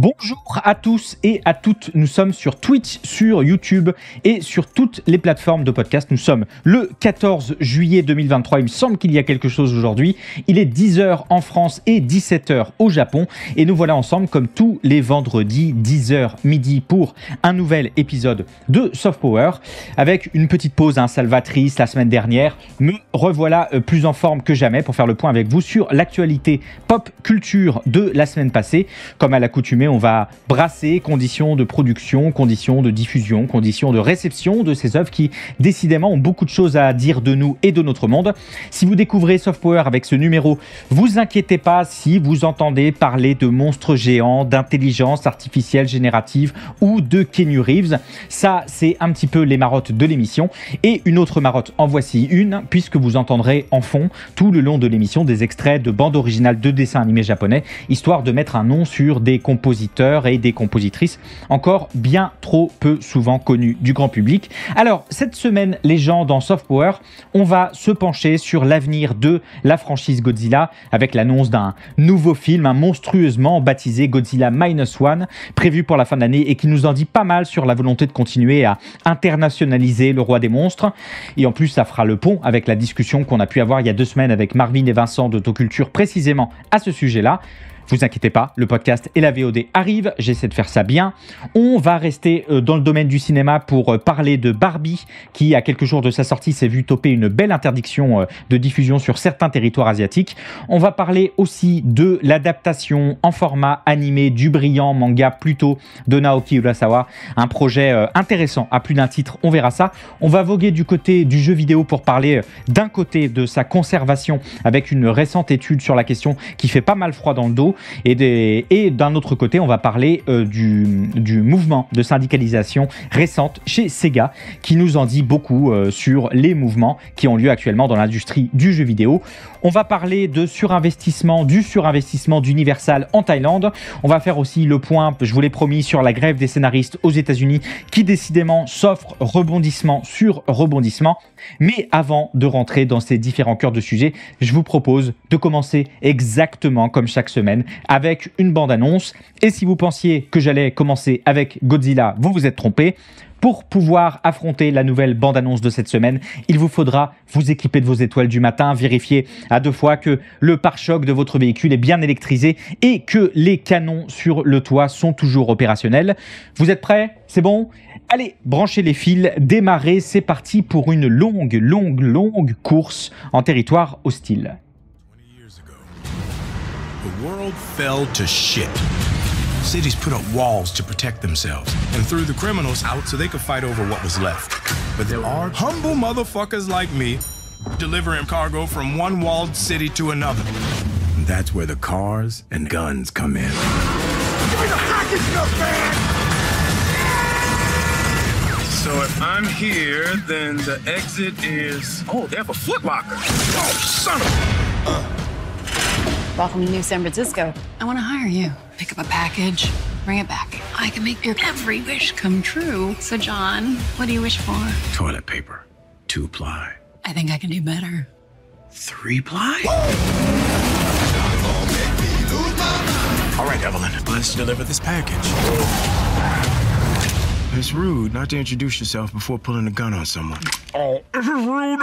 Bonjour à tous et à toutes, nous sommes sur Twitch, sur YouTube et sur toutes les plateformes de podcast. Nous sommes le 14 juillet 2023, il me semble qu'il y a quelque chose aujourd'hui. Il est 10h en France et 17h au Japon et nous voilà ensemble comme tous les vendredis 10h midi pour un nouvel épisode de Soft Power avec une petite pause salvatrice la semaine dernière. Me revoilà plus en forme que jamais pour faire le point avec vous sur l'actualité pop culture de la semaine passée. Comme à l'accoutumée, on va brasser conditions de production, conditions de diffusion, conditions de réception de ces œuvres qui décidément ont beaucoup de choses à dire de nous et de notre monde. Si vous découvrez Soft Power avec ce numéro, vous inquiétez pas si vous entendez parler de monstres géants, d'intelligence artificielle générative ou de Keanu Reeves. Ça, c'est un petit peu les marottes de l'émission. Et une autre marotte, en voici une, puisque vous entendrez en fond tout le long de l'émission des extraits de bandes originales de dessins animés japonais, histoire de mettre un nom sur des compositeurs et des compositrices encore bien trop peu souvent connus du grand public. Alors, cette semaine, les gens dans Soft Power, on va se pencher sur l'avenir de la franchise Godzilla avec l'annonce d'un nouveau film, monstrueusement baptisé Godzilla Minus One, prévu pour la fin de l'année et qui nous en dit pas mal sur la volonté de continuer à internationaliser le roi des monstres. Et en plus, ça fera le pont avec la discussion qu'on a pu avoir il y a 2 semaines avec Marvin et Vincent d'Autoculture précisément à ce sujet-là. Vous inquiétez pas, le podcast et la VOD arrivent, j'essaie de faire ça bien. On va rester dans le domaine du cinéma pour parler de Barbie, qui à quelques jours de sa sortie s'est vu toper une belle interdiction de diffusion sur certains territoires asiatiques. On va parler aussi de l'adaptation en format animé du brillant manga Pluto de Naoki Urasawa, un projet intéressant à plus d'un titre, on verra ça. On va voguer du côté du jeu vidéo pour parler d'un côté de sa conservation avec une récente étude sur la question qui fait pas mal froid dans le dos. Et d'un autre côté, on va parler du mouvement de syndicalisation récente chez Sega, qui nous en dit beaucoup sur les mouvements qui ont lieu actuellement dans l'industrie du jeu vidéo. On va parler du surinvestissement d'Universal en Thaïlande. On va faire aussi le point, je vous l'ai promis, sur la grève des scénaristes aux États-Unis, qui décidément s'offre rebondissement sur rebondissement. Mais avant de rentrer dans ces différents cœurs de sujets, je vous propose de commencer exactement comme chaque semaine avec une bande-annonce. Et si vous pensiez que j'allais commencer avec Godzilla, vous vous êtes trompé. Pour pouvoir affronter la nouvelle bande-annonce de cette semaine, il vous faudra vous équiper de vos étoiles du matin, vérifier à 2 fois que le pare-choc de votre véhicule est bien électrisé et que les canons sur le toit sont toujours opérationnels. Vous êtes prêts? C'est bon? Allez, branchez les fils, démarrez, c'est parti pour une longue course en territoire hostile. The world fell to shit. Cities put up walls to protect themselves and threw the criminals out so they could fight over what was left. But there are humble motherfuckers like me delivering cargo from one walled city to another. And that's where the cars and guns come in. Give me the package stuff, man! So if I'm here, then the exit is... Oh, they have a Foot Locker. Oh, son of... Welcome to New San Francisco. I want to hire you. Pick up a package, bring it back. I can make your every wish come true. So, John, what do you wish for? Toilet paper. 2-ply. I think I can do better. 3-ply? All right, Evelyn, let's deliver this package. It's rude not to introduce yourself before pulling a gun on someone. Oh, this is rude.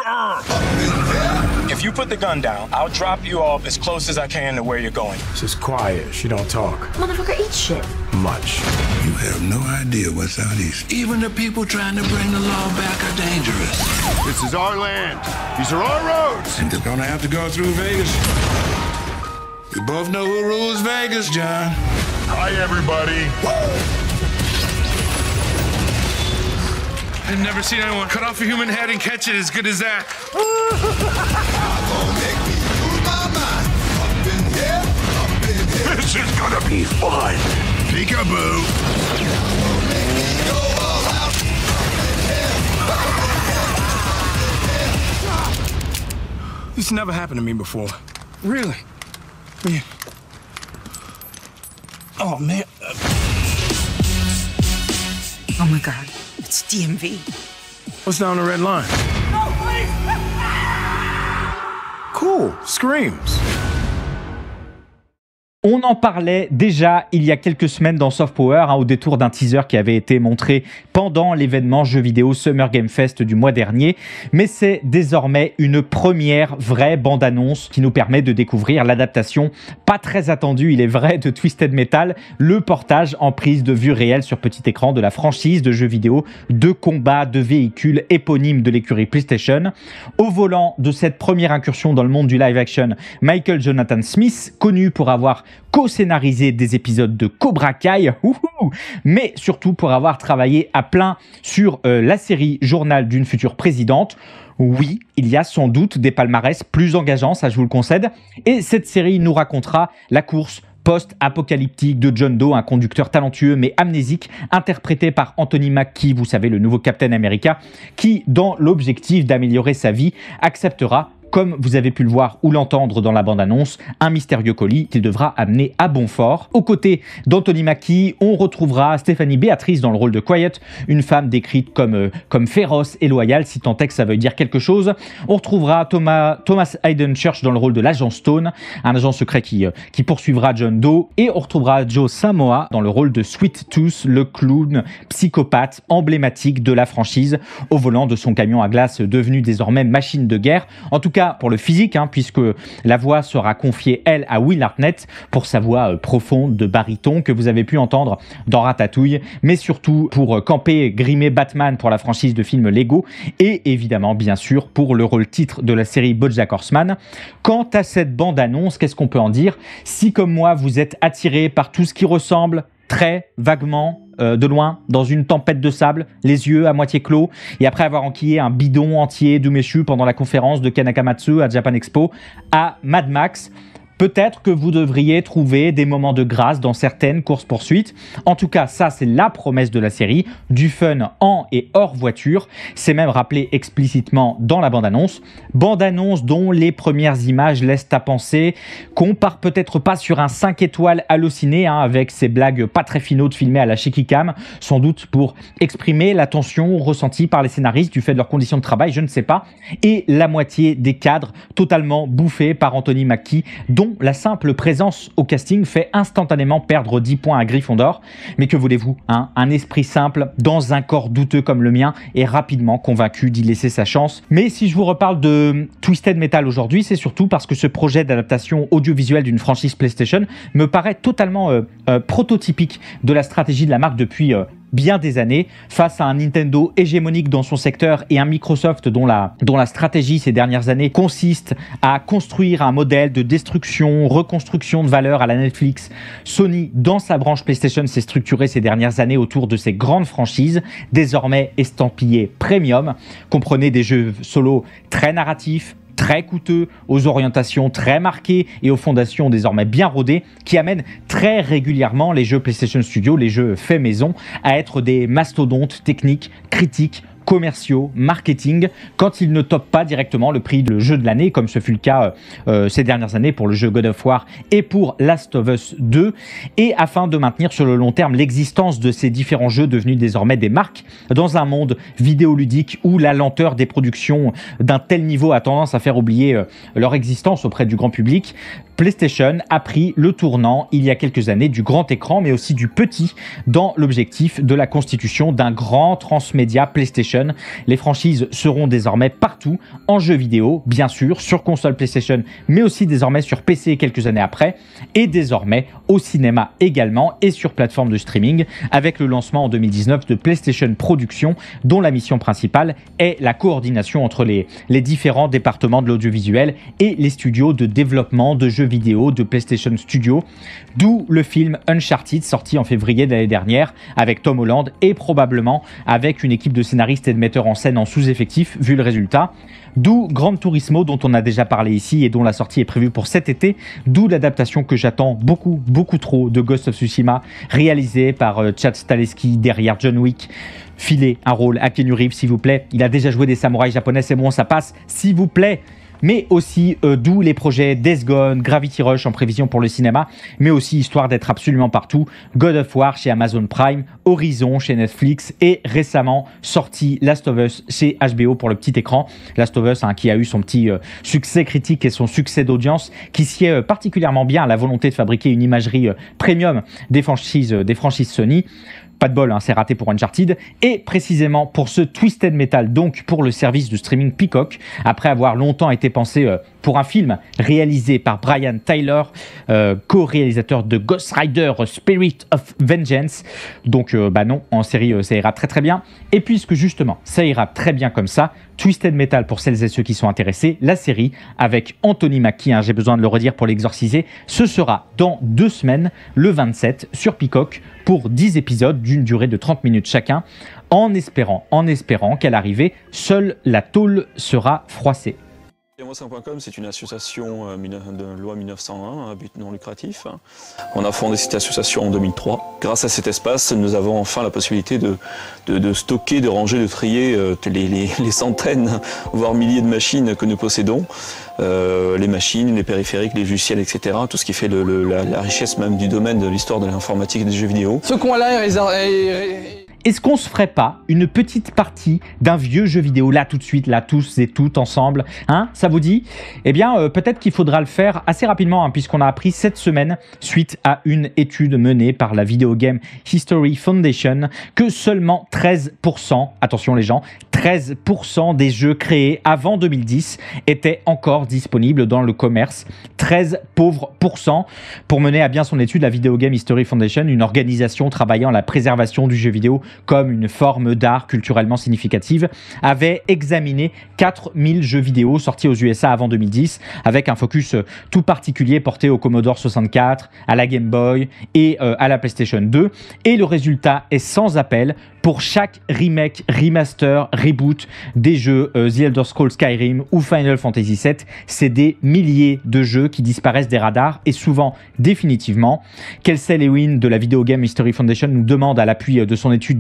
If you put the gun down, I'll drop you off as close as I can to where you're going. She's quiet. She don't talk. Motherfucker, eat shit. Much. You have no idea what's out east. Even the people trying to bring the law back are dangerous. This is our land. These are our roads. And they're gonna have to go through Vegas. We both know who rules Vegas, John. Hi, everybody. I've never seen anyone cut off a human head and catch it as good as that. This is gonna be fun. Peekaboo. This never happened to me before. Really? Yeah. Oh, man. Oh my God, it's DMV. What's down the red line? No, please! Cool. Screams. On en parlait déjà il y a quelques semaines dans Soft Power, au détour d'un teaser qui avait été montré pendant l'événement jeux vidéo Summer Game Fest du mois dernier. Mais c'est désormais une première vraie bande-annonce qui nous permet de découvrir l'adaptation pas très attendue, il est vrai, de Twisted Metal, le portage en prise de vue réelle sur petit écran de la franchise de jeux vidéo de combat de véhicules éponyme de l'écurie PlayStation. Au volant de cette première incursion dans le monde du live-action, Michael Jonathan Smith, connu pour avoir co-scénarisé des épisodes de Cobra Kai, mais surtout pour avoir travaillé à plein sur la série Journal d'une future présidente. Oui, il y a sans doute des palmarès plus engageants, ça je vous le concède, et cette série nous racontera la course post-apocalyptique de John Doe, un conducteur talentueux mais amnésique, interprété par Anthony Mackie, vous savez, le nouveau Captain America, qui, dans l'objectif d'améliorer sa vie, acceptera, comme vous avez pu le voir ou l'entendre dans la bande-annonce, un mystérieux colis qu'il devra amener à bon port. Aux côtés d'Anthony Mackie, on retrouvera Stéphanie Béatrice dans le rôle de Quiet, une femme décrite comme féroce et loyale, si tant est que ça veut dire quelque chose. On retrouvera Thomas Hayden Church dans le rôle de l'agent Stone, un agent secret qui poursuivra John Doe. Et on retrouvera Joe Samoa dans le rôle de Sweet Tooth, le clown psychopathe emblématique de la franchise, au volant de son camion à glace devenu désormais machine de guerre. En tout cas, pour le physique, puisque la voix sera confiée, elle, à Will Arnett pour sa voix profonde de baryton que vous avez pu entendre dans Ratatouille, mais surtout pour camper grimé Batman pour la franchise de films Lego et évidemment, bien sûr, pour le rôle titre de la série BoJack Horseman. Quant à cette bande-annonce, qu'est-ce qu'on peut en dire? Si, comme moi, vous êtes attiré par tout ce qui ressemble très vaguement, de loin, dans une tempête de sable, les yeux à moitié clos, et après avoir enquillé un bidon entier d'umeshu pendant la conférence de Ken Akamatsu à Japan Expo, à Mad Max, peut-être que vous devriez trouver des moments de grâce dans certaines courses-poursuites. En tout cas, ça, c'est la promesse de la série, du fun en et hors voiture. C'est même rappelé explicitement dans la bande-annonce. Bande-annonce dont les premières images laissent à penser qu'on part peut-être pas sur un 5 étoiles halluciné, avec ces blagues pas très finaudes filmées à la shaky cam, sans doute pour exprimer la tension ressentie par les scénaristes du fait de leurs conditions de travail, je ne sais pas, et la moitié des cadres totalement bouffés par Anthony Mackie, dont la simple présence au casting fait instantanément perdre 10 points à Gryffondor. Mais que voulez-vous, un esprit simple dans un corps douteux comme le mien est rapidement convaincu d'y laisser sa chance. Mais si je vous reparle de Twisted Metal aujourd'hui, c'est surtout parce que ce projet d'adaptation audiovisuelle d'une franchise PlayStation me paraît totalement prototypique de la stratégie de la marque depuis bien des années, face à un Nintendo hégémonique dans son secteur et un Microsoft dont la stratégie ces dernières années consiste à construire un modèle de destruction, reconstruction de valeur à la Netflix. Sony, dans sa branche PlayStation, s'est structuré ces dernières années autour de ses grandes franchises, désormais estampillées premium. Comprenez des jeux solo très narratifs, très coûteux, aux orientations très marquées et aux fondations désormais bien rodées, qui amènent très régulièrement les jeux PlayStation Studios, les jeux faits maison, à être des mastodontes techniques, critiques, commerciaux, marketing, quand ils ne topent pas directement le prix de jeu de l'année, comme ce fut le cas ces dernières années pour le jeu God of War et pour Last of Us 2, et afin de maintenir sur le long terme l'existence de ces différents jeux devenus désormais des marques, dans un monde vidéoludique où la lenteur des productions d'un tel niveau a tendance à faire oublier leur existence auprès du grand public. PlayStation a pris le tournant il y a quelques années du grand écran, mais aussi du petit, dans l'objectif de la constitution d'un grand transmédia PlayStation. Les franchises seront désormais partout, en jeux vidéo, bien sûr, sur console PlayStation, mais aussi désormais sur PC quelques années après, et désormais au cinéma également, et sur plateforme de streaming, avec le lancement en 2019 de PlayStation Productions, dont la mission principale est la coordination entre les différents départements de l'audiovisuel et les studios de développement de jeux vidéo de PlayStation Studios, d'où le film Uncharted, sorti en février de l'année dernière, avec Tom Holland, et probablement avec une équipe de scénaristes et de metteurs en scène en sous-effectif, vu le résultat. D'où Gran Turismo, dont on a déjà parlé ici et dont la sortie est prévue pour cet été. D'où l'adaptation que j'attends beaucoup trop de Ghost of Tsushima, réalisée par Chad Stahelski derrière John Wick. Filez un rôle à Keanu Reeves, s'il vous plaît. Il a déjà joué des samouraïs japonais, c'est bon, ça passe. S'il vous plaît, mais aussi d'où les projets Days Gone, Gravity Rush en prévision pour le cinéma, mais aussi histoire d'être absolument partout, God of War chez Amazon Prime, Horizon chez Netflix et récemment sorti Last of Us chez HBO pour le petit écran. Last of Us qui a eu son petit succès critique et son succès d'audience qui sied particulièrement bien à la volonté de fabriquer une imagerie premium des franchises Sony. Pas de bol, c'est raté pour Uncharted. Et précisément pour ce Twisted Metal, donc pour le service de streaming Peacock, après avoir longtemps été pensé pour un film réalisé par Brian Tyler, co-réalisateur de Ghost Rider Spirit of Vengeance. Donc non, en série ça ira très très bien. Et puisque justement ça ira très bien comme ça, Twisted Metal, pour celles et ceux qui sont intéressés, la série avec Anthony Mackie, j'ai besoin de le redire pour l'exorciser, ce sera dans 2 semaines, le 27, sur Peacock, pour 10 épisodes d'une durée de 30 minutes chacun, en espérant qu'à l'arrivée, seule la tôle sera froissée. Moi5.com, c'est une association de loi 1901 à but non lucratif. On a fondé cette association en 2003. Grâce à cet espace, nous avons enfin la possibilité de stocker, de ranger, de trier les centaines, voire milliers de machines que nous possédons. Les machines, les périphériques, les logiciels, etc. Tout ce qui fait la richesse même du domaine de l'histoire de l'informatique et des jeux vidéo. Ce coin-là est Est-ce qu'on se ferait pas une petite partie d'un vieux jeu vidéo là tout de suite, là tous et toutes ensemble, ça vous dit? Eh bien peut-être qu'il faudra le faire assez rapidement puisqu'on a appris cette semaine, suite à une étude menée par la Video Game History Foundation, que seulement 13%, attention les gens, 13% des jeux créés avant 2010 étaient encore disponibles dans le commerce. 13 pauvres %. Pour mener à bien son étude, la Video Game History Foundation, une organisation travaillant à la préservation du jeu vidéo comme une forme d'art culturellement significative, avait examiné 4000 jeux vidéo sortis aux USA avant 2010, avec un focus tout particulier porté au Commodore 64, à la Game Boy et à la PlayStation 2. Et le résultat est sans appel. Pour chaque remake, remaster, reboot des jeux The Elder Scrolls Skyrim ou Final Fantasy VII, c'est des milliers de jeux qui disparaissent des radars et souvent définitivement. Kelsey Lewin de la Video Game History Foundation nous demande à l'appui de son étude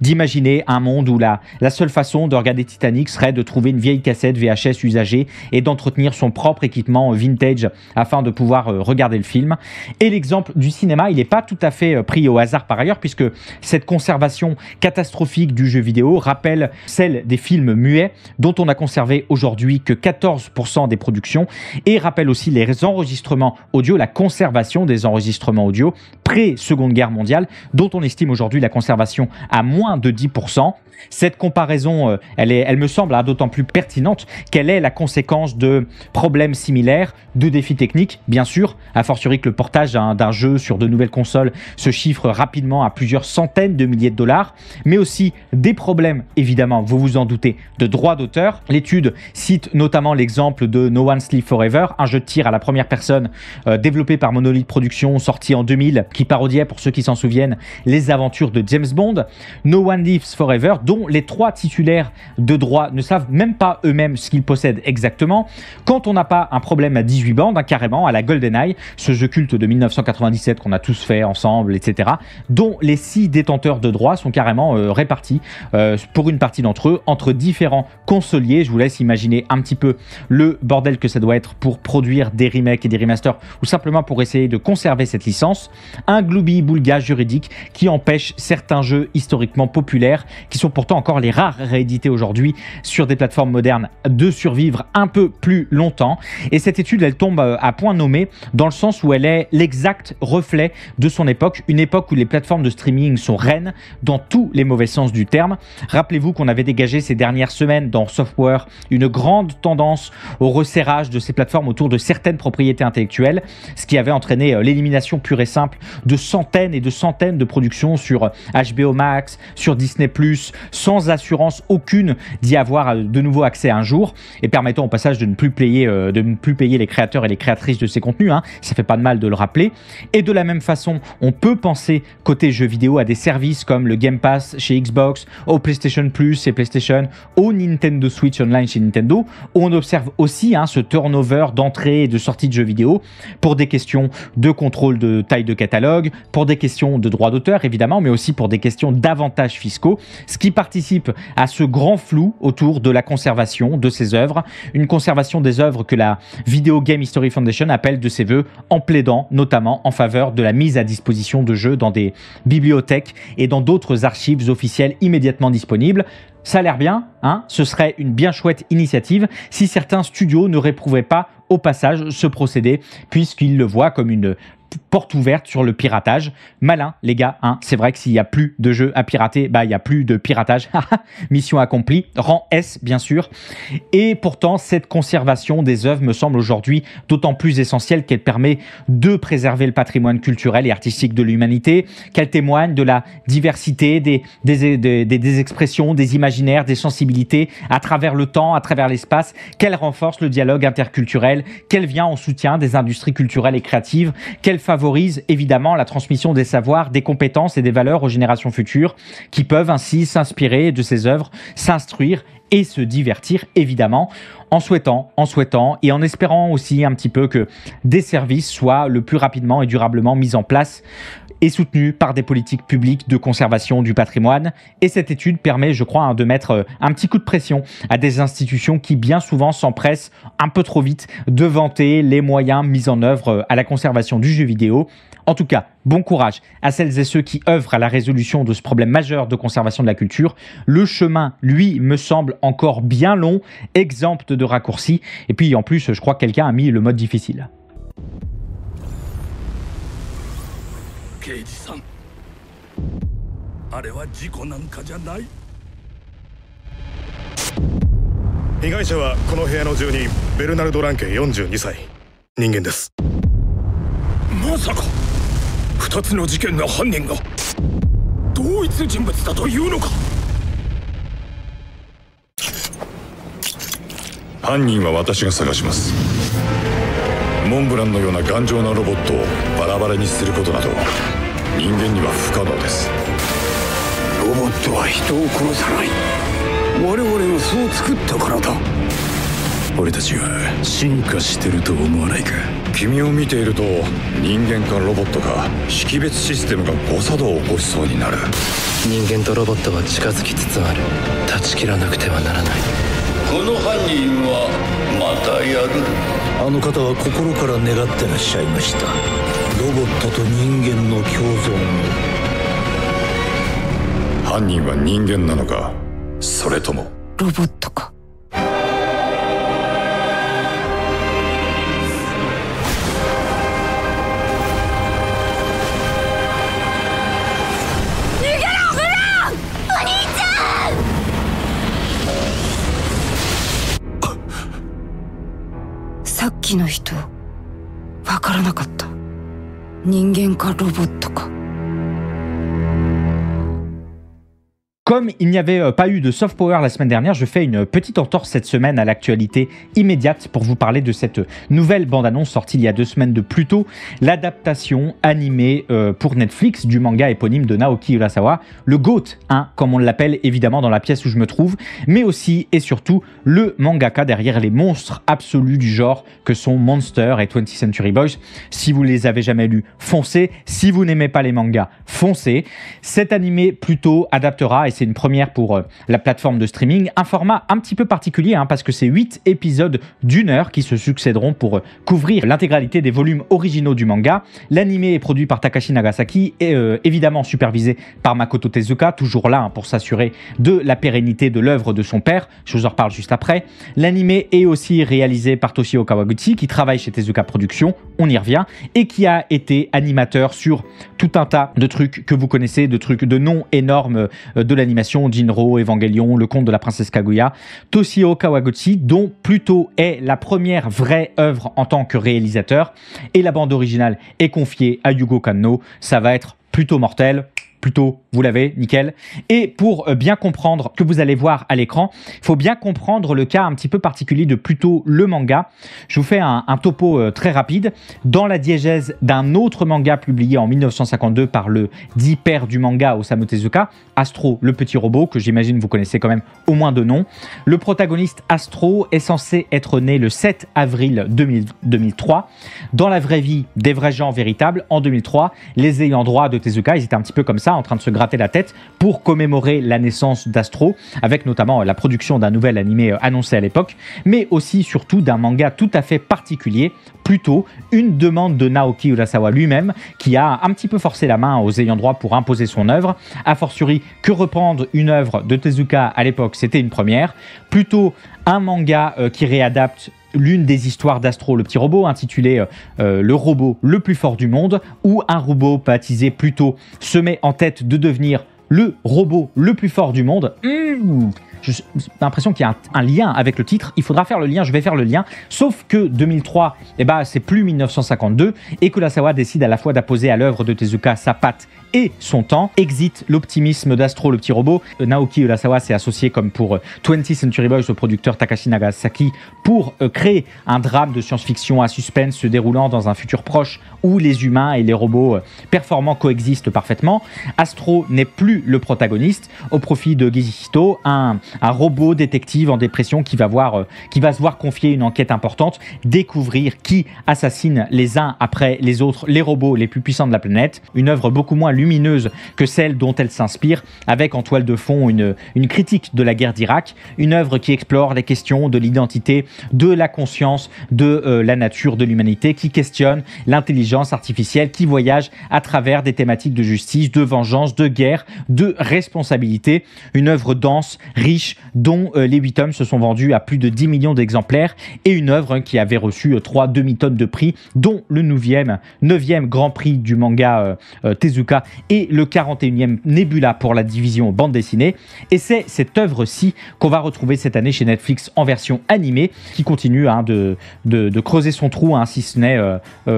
d'imaginer un monde où la seule façon de regarder Titanic serait de trouver une vieille cassette VHS usagée et d'entretenir son propre équipement vintage afin de pouvoir regarder le film. Et l'exemple du cinéma, il n'est pas tout à fait pris au hasard par ailleurs, puisque cette conservation catastrophique du jeu vidéo rappelle celle des films muets dont on a conservé aujourd'hui que 14% des productions, et rappelle aussi les enregistrements audio, la conservation des enregistrements audio pré-Seconde Guerre mondiale dont on estime aujourd'hui la conservation à moins de 10%. Cette comparaison, elle me semble d'autant plus pertinente qu'elle est la conséquence de problèmes similaires, de défis techniques, bien sûr, a fortiori que le portage d'un jeu sur de nouvelles consoles se chiffre rapidement à plusieurs centaines de milliers de dollars, mais aussi des problèmes, évidemment, vous vous en doutez, de droits d'auteur. L'étude cite notamment l'exemple de No One Lives Forever, un jeu de tir à la première personne développé par Monolith Productions, sorti en 2000, qui parodiait, pour ceux qui s'en souviennent, les aventures de James Bond. No One Lives Forever, dont les 3 titulaires de droit ne savent même pas eux-mêmes ce qu'ils possèdent exactement. Quand on n'a pas un problème à 18 bandes, carrément, à la GoldenEye, ce jeu culte de 1997 qu'on a tous fait ensemble, etc., dont les 6 détenteurs de droits sont carrément répartis pour une partie d'entre eux entre différents consoliers. Je vous laisse imaginer un petit peu le bordel que ça doit être pour produire des remakes et des remasters ou simplement pour essayer de conserver cette licence. Un gloubi-boulga juridique qui empêche certains jeux historiquement populaires, qui sont pourtant encore les rares réédités aujourd'hui sur des plateformes modernes, de survivre un peu plus longtemps. Et cette étude, elle tombe à point nommé dans le sens où elle est l'exact reflet de son époque, une époque où les plateformes de streaming sont reines dans tous les mauvais sens du terme. Rappelez-vous qu'on avait dégagé ces dernières semaines dans Software une grande tendance au resserrage de ces plateformes autour de certaines propriétés intellectuelles, ce qui avait entraîné l'élimination pure et simple de centaines et de centaines de productions sur HBO Max, sur Disney+, sans assurance aucune d'y avoir de nouveau accès un jour, et permettant au passage de ne plus payer les créateurs et les créatrices de ces contenus, ça fait pas de mal de le rappeler. Et de la même façon, on peut penser côté jeux vidéo à des services comme le Game Pass chez Xbox, au PlayStation Plus et PlayStation, au Nintendo Switch Online chez Nintendo, où on observe aussi ce turnover d'entrée et de sortie de jeux vidéo pour des questions de contrôle de taille de catalogue, pour des questions de droits d'auteur évidemment, mais aussi pour des des questions d'avantages fiscaux, ce qui participe à ce grand flou autour de la conservation de ces œuvres. Une conservation des œuvres que la Video Game History Foundation appelle de ses voeux en plaidant notamment en faveur de la mise à disposition de jeux dans des bibliothèques et dans d'autres archives officielles immédiatement disponibles. Ça a l'air bien, hein ? Ce serait une bien chouette initiative si certains studios ne réprouvaient pas au passage ce procédé, puisqu'ils le voient comme une porte ouverte sur le piratage. Malin, les gars, hein, c'est vrai que s'il n'y a plus de jeux à pirater, il n'y a plus de piratage. Mission accomplie. Rang S, bien sûr. Et pourtant, cette conservation des œuvres me semble aujourd'hui d'autant plus essentielle qu'elle permet de préserver le patrimoine culturel et artistique de l'humanité, qu'elle témoigne de la diversité des expressions, des imaginaires, des sensibilités à travers le temps, à travers l'espace, qu'elle renforce le dialogue interculturel, qu'elle vient en soutien des industries culturelles et créatives, qu'elle favorise évidemment la transmission des savoirs, des compétences et des valeurs aux générations futures qui peuvent ainsi s'inspirer de ces œuvres, s'instruire et se divertir évidemment en souhaitant et en espérant aussi un petit peu que des services soient le plus rapidement et durablement mis en place et soutenu par des politiques publiques de conservation du patrimoine. Et cette étude permet, je crois, de mettre un petit coup de pression à des institutions qui bien souvent s'empressent un peu trop vite de vanter les moyens mis en œuvre à la conservation du jeu vidéo. En tout cas, bon courage à celles et ceux qui œuvrent à la résolution de ce problème majeur de conservation de la culture. Le chemin, lui, me semble encore bien long, exempt de raccourcis. Et puis en plus, je crois que quelqu'un a mis le mode difficile. 刑事さん、あれは事故なんかじゃない。被害者はこの部屋の住人ベルナルド・ランケ42歳、人間です。まさか2つの事件の犯人が同一人物だというのか。犯人は私が探します。モンブランのような頑丈なロボットをバラバラにすることなど人間には不可能です。ロボットは人を殺さない。我々がそう作ったからだ。俺たちは進化してると思わないか。君を見ていると人間かロボットか識別システムが誤作動を起こしそうになる。人間とロボットは近づきつつある。断ち切らなくてはならない。この犯人はまたやる。あの方は心から願ってらっしゃいました。ロボットと人間の共存を。犯人は人間なのか、それともロボットか。さっきの人、わからなかった。人間かロボットか。Comme il n'y avait pas eu de soft power la semaine dernière, je fais une petite entorse cette semaine à l'actualité immédiate pour vous parler de cette nouvelle bande-annonce sortie il y a 2 semaines de Pluto, l'adaptation animée pour Netflix du manga éponyme de Naoki Urasawa, le GOAT, hein, comme on l'appelle évidemment dans la pièce où je me trouve, mais aussi et surtout le mangaka derrière les monstres absolus du genre que sont Monster et 20th Century Boys. Si vous les avez jamais lus, foncez. Si vous n'aimez pas les mangas, foncez. Cet animé Pluto adaptera, et c'est une première pour la plateforme de streaming, un format un petit peu particulier hein, parce que c'est 8 épisodes d'1 heure qui se succéderont pour couvrir l'intégralité des volumes originaux du manga. L'animé est produit par Takashi Nagasaki et évidemment supervisé par Makoto Tezuka, toujours là hein, pour s'assurer de la pérennité de l'œuvre de son père. Je vous en reparle juste après. L'animé est aussi réalisé par Toshio Kawaguchi qui travaille chez Tezuka Productions, on y revient, et qui a été animateur sur tout un tas de trucs que vous connaissez, de trucs de noms énormes de l'animation, Jinro, Evangelion, Le Conte de la Princesse Kaguya. Toshio Kawaguchi, dont Pluto est la première vraie œuvre en tant que réalisateur, et la bande originale est confiée à Yugo Kanno. Ça va être plutôt mortel. Plutôt, vous l'avez, nickel. Et pour bien comprendre ce que vous allez voir à l'écran, il faut bien comprendre le cas un petit peu particulier de Pluto, le manga. Je vous fais un topo très rapide. Dans la diégèse d'un autre manga publié en 1952 par le dit père du manga, Osamu Tezuka, Astro, le petit robot, que j'imagine vous connaissez quand même au moins de nom. Le protagoniste Astro est censé être né le 7 avril 2003. Dans la vraie vie, des vrais gens véritables, en 2003, les ayants droit de Tezuka, ils étaient un petit peu comme ça, en train de se gratter la tête pour commémorer la naissance d'Astro, avec notamment la production d'un nouvel animé annoncé à l'époque, mais aussi surtout d'un manga tout à fait particulier, plutôt une demande de Naoki Urasawa lui-même, qui a un petit peu forcé la main aux ayants droit pour imposer son œuvre, a fortiori que reprendre une œuvre de Tezuka à l'époque, c'était une première, plutôt un manga qui réadapte l'une des histoires d'Astro, le petit robot, intitulé Le robot le plus fort du monde, où un robot baptisé plutôt se met en tête de devenir le robot le plus fort du monde. J'ai l'impression qu'il y a un lien avec le titre. Il faudra faire le lien, je vais faire le lien. Sauf que 2003, c'est plus 1952 et que Urasawa décide à la fois d'apposer à l'œuvre de Tezuka sa patte et son temps. Exit l'optimisme d'Astro, le petit robot. Naoki Urasawa s'est associé, comme pour 20th Century Boys, au producteur Takashi Nagasaki, pour créer un drame de science-fiction à suspense se déroulant dans un futur proche où les humains et les robots performants coexistent parfaitement. Astro n'est plus le protagoniste au profit de Gizhito, un robot détective en dépression qui va se voir confier une enquête importante, découvrir qui assassine les uns après les autres les robots les plus puissants de la planète. Une œuvre beaucoup moins lumineuse que celle dont elle s'inspire, avec en toile de fond une critique de la guerre d'Irak, une œuvre qui explore les questions de l'identité, de la conscience, de la nature de l'humanité, qui questionne l'intelligence artificielle, qui voyage à travers des thématiques de justice, de vengeance, de guerre, de responsabilité. Une œuvre dense, riche, dont les 8 tomes se sont vendus à plus de 10 millions d'exemplaires, et une œuvre qui avait reçu 3 demi-tonnes de prix, dont le 9e Grand Prix du manga Tezuka et le 41e Nebula pour la division bande dessinée. Et c'est cette œuvre-ci qu'on va retrouver cette année chez Netflix en version animée, qui continue de creuser son trou, si ce n'est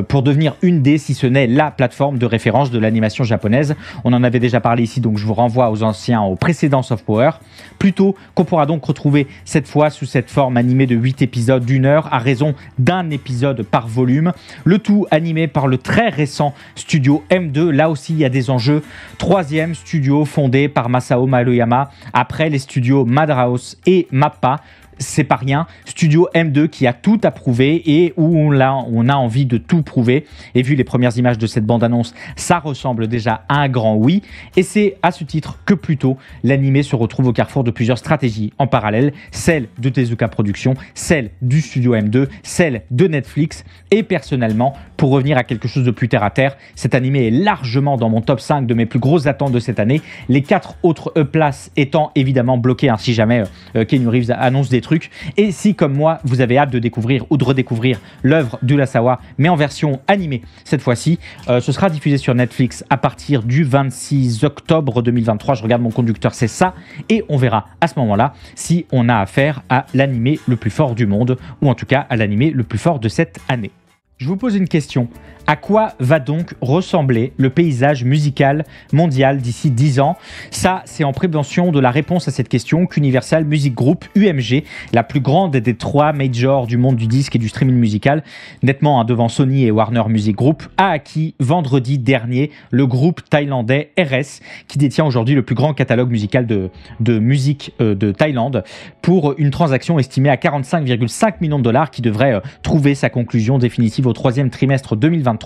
pour devenir si ce n'est la plateforme de référence de l'animation japonaise. On en avait déjà parlé ici, donc je vous renvoie aux précédents Soft Power. Plutôt qu'on pourra donc retrouver cette fois sous cette forme animée de 8 épisodes d'1 heure, à raison d'un épisode par volume. Le tout animé par le très récent studio M2. Là aussi, il y a des enjeux. 3e studio fondé par Masao Maruyama, après les studios Madhouse et Mappa. C'est pas rien, studio M2 qui a tout approuvé et où on a envie de tout prouver. Et vu les premières images de cette bande-annonce, ça ressemble déjà à un grand oui. Et c'est à ce titre que plutôt l'animé se retrouve au carrefour de plusieurs stratégies en parallèle, celle de Tezuka Productions, celle du studio M2, celle de Netflix. Et personnellement, pour revenir à quelque chose de plus terre à terre, cet animé est largement dans mon top 5 de mes plus grosses attentes de cette année. Les 4 autres places étant évidemment bloquées, si jamais Keanu Reeves annonce des trucs. Et si, comme moi, vous avez hâte de découvrir ou de redécouvrir l'œuvre d'Urasawa, mais en version animée cette fois-ci, ce sera diffusé sur Netflix à partir du 26 octobre 2023. Je regarde mon conducteur, c'est ça. Et on verra à ce moment-là si on a affaire à l'animé le plus fort du monde, ou en tout cas à l'animé le plus fort de cette année. Je vous pose une question. À quoi va donc ressembler le paysage musical mondial d'ici 10 ans? Ça, c'est en prévention de la réponse à cette question qu'Universal Music Group, UMG, la plus grande des 3 majors du monde du disque et du streaming musical, nettement devant Sony et Warner Music Group, a acquis vendredi dernier le groupe thaïlandais RS, qui détient aujourd'hui le plus grand catalogue musical de musique de Thaïlande, pour une transaction estimée à 45,5 millions de dollars qui devrait trouver sa conclusion définitive au 3e trimestre 2023.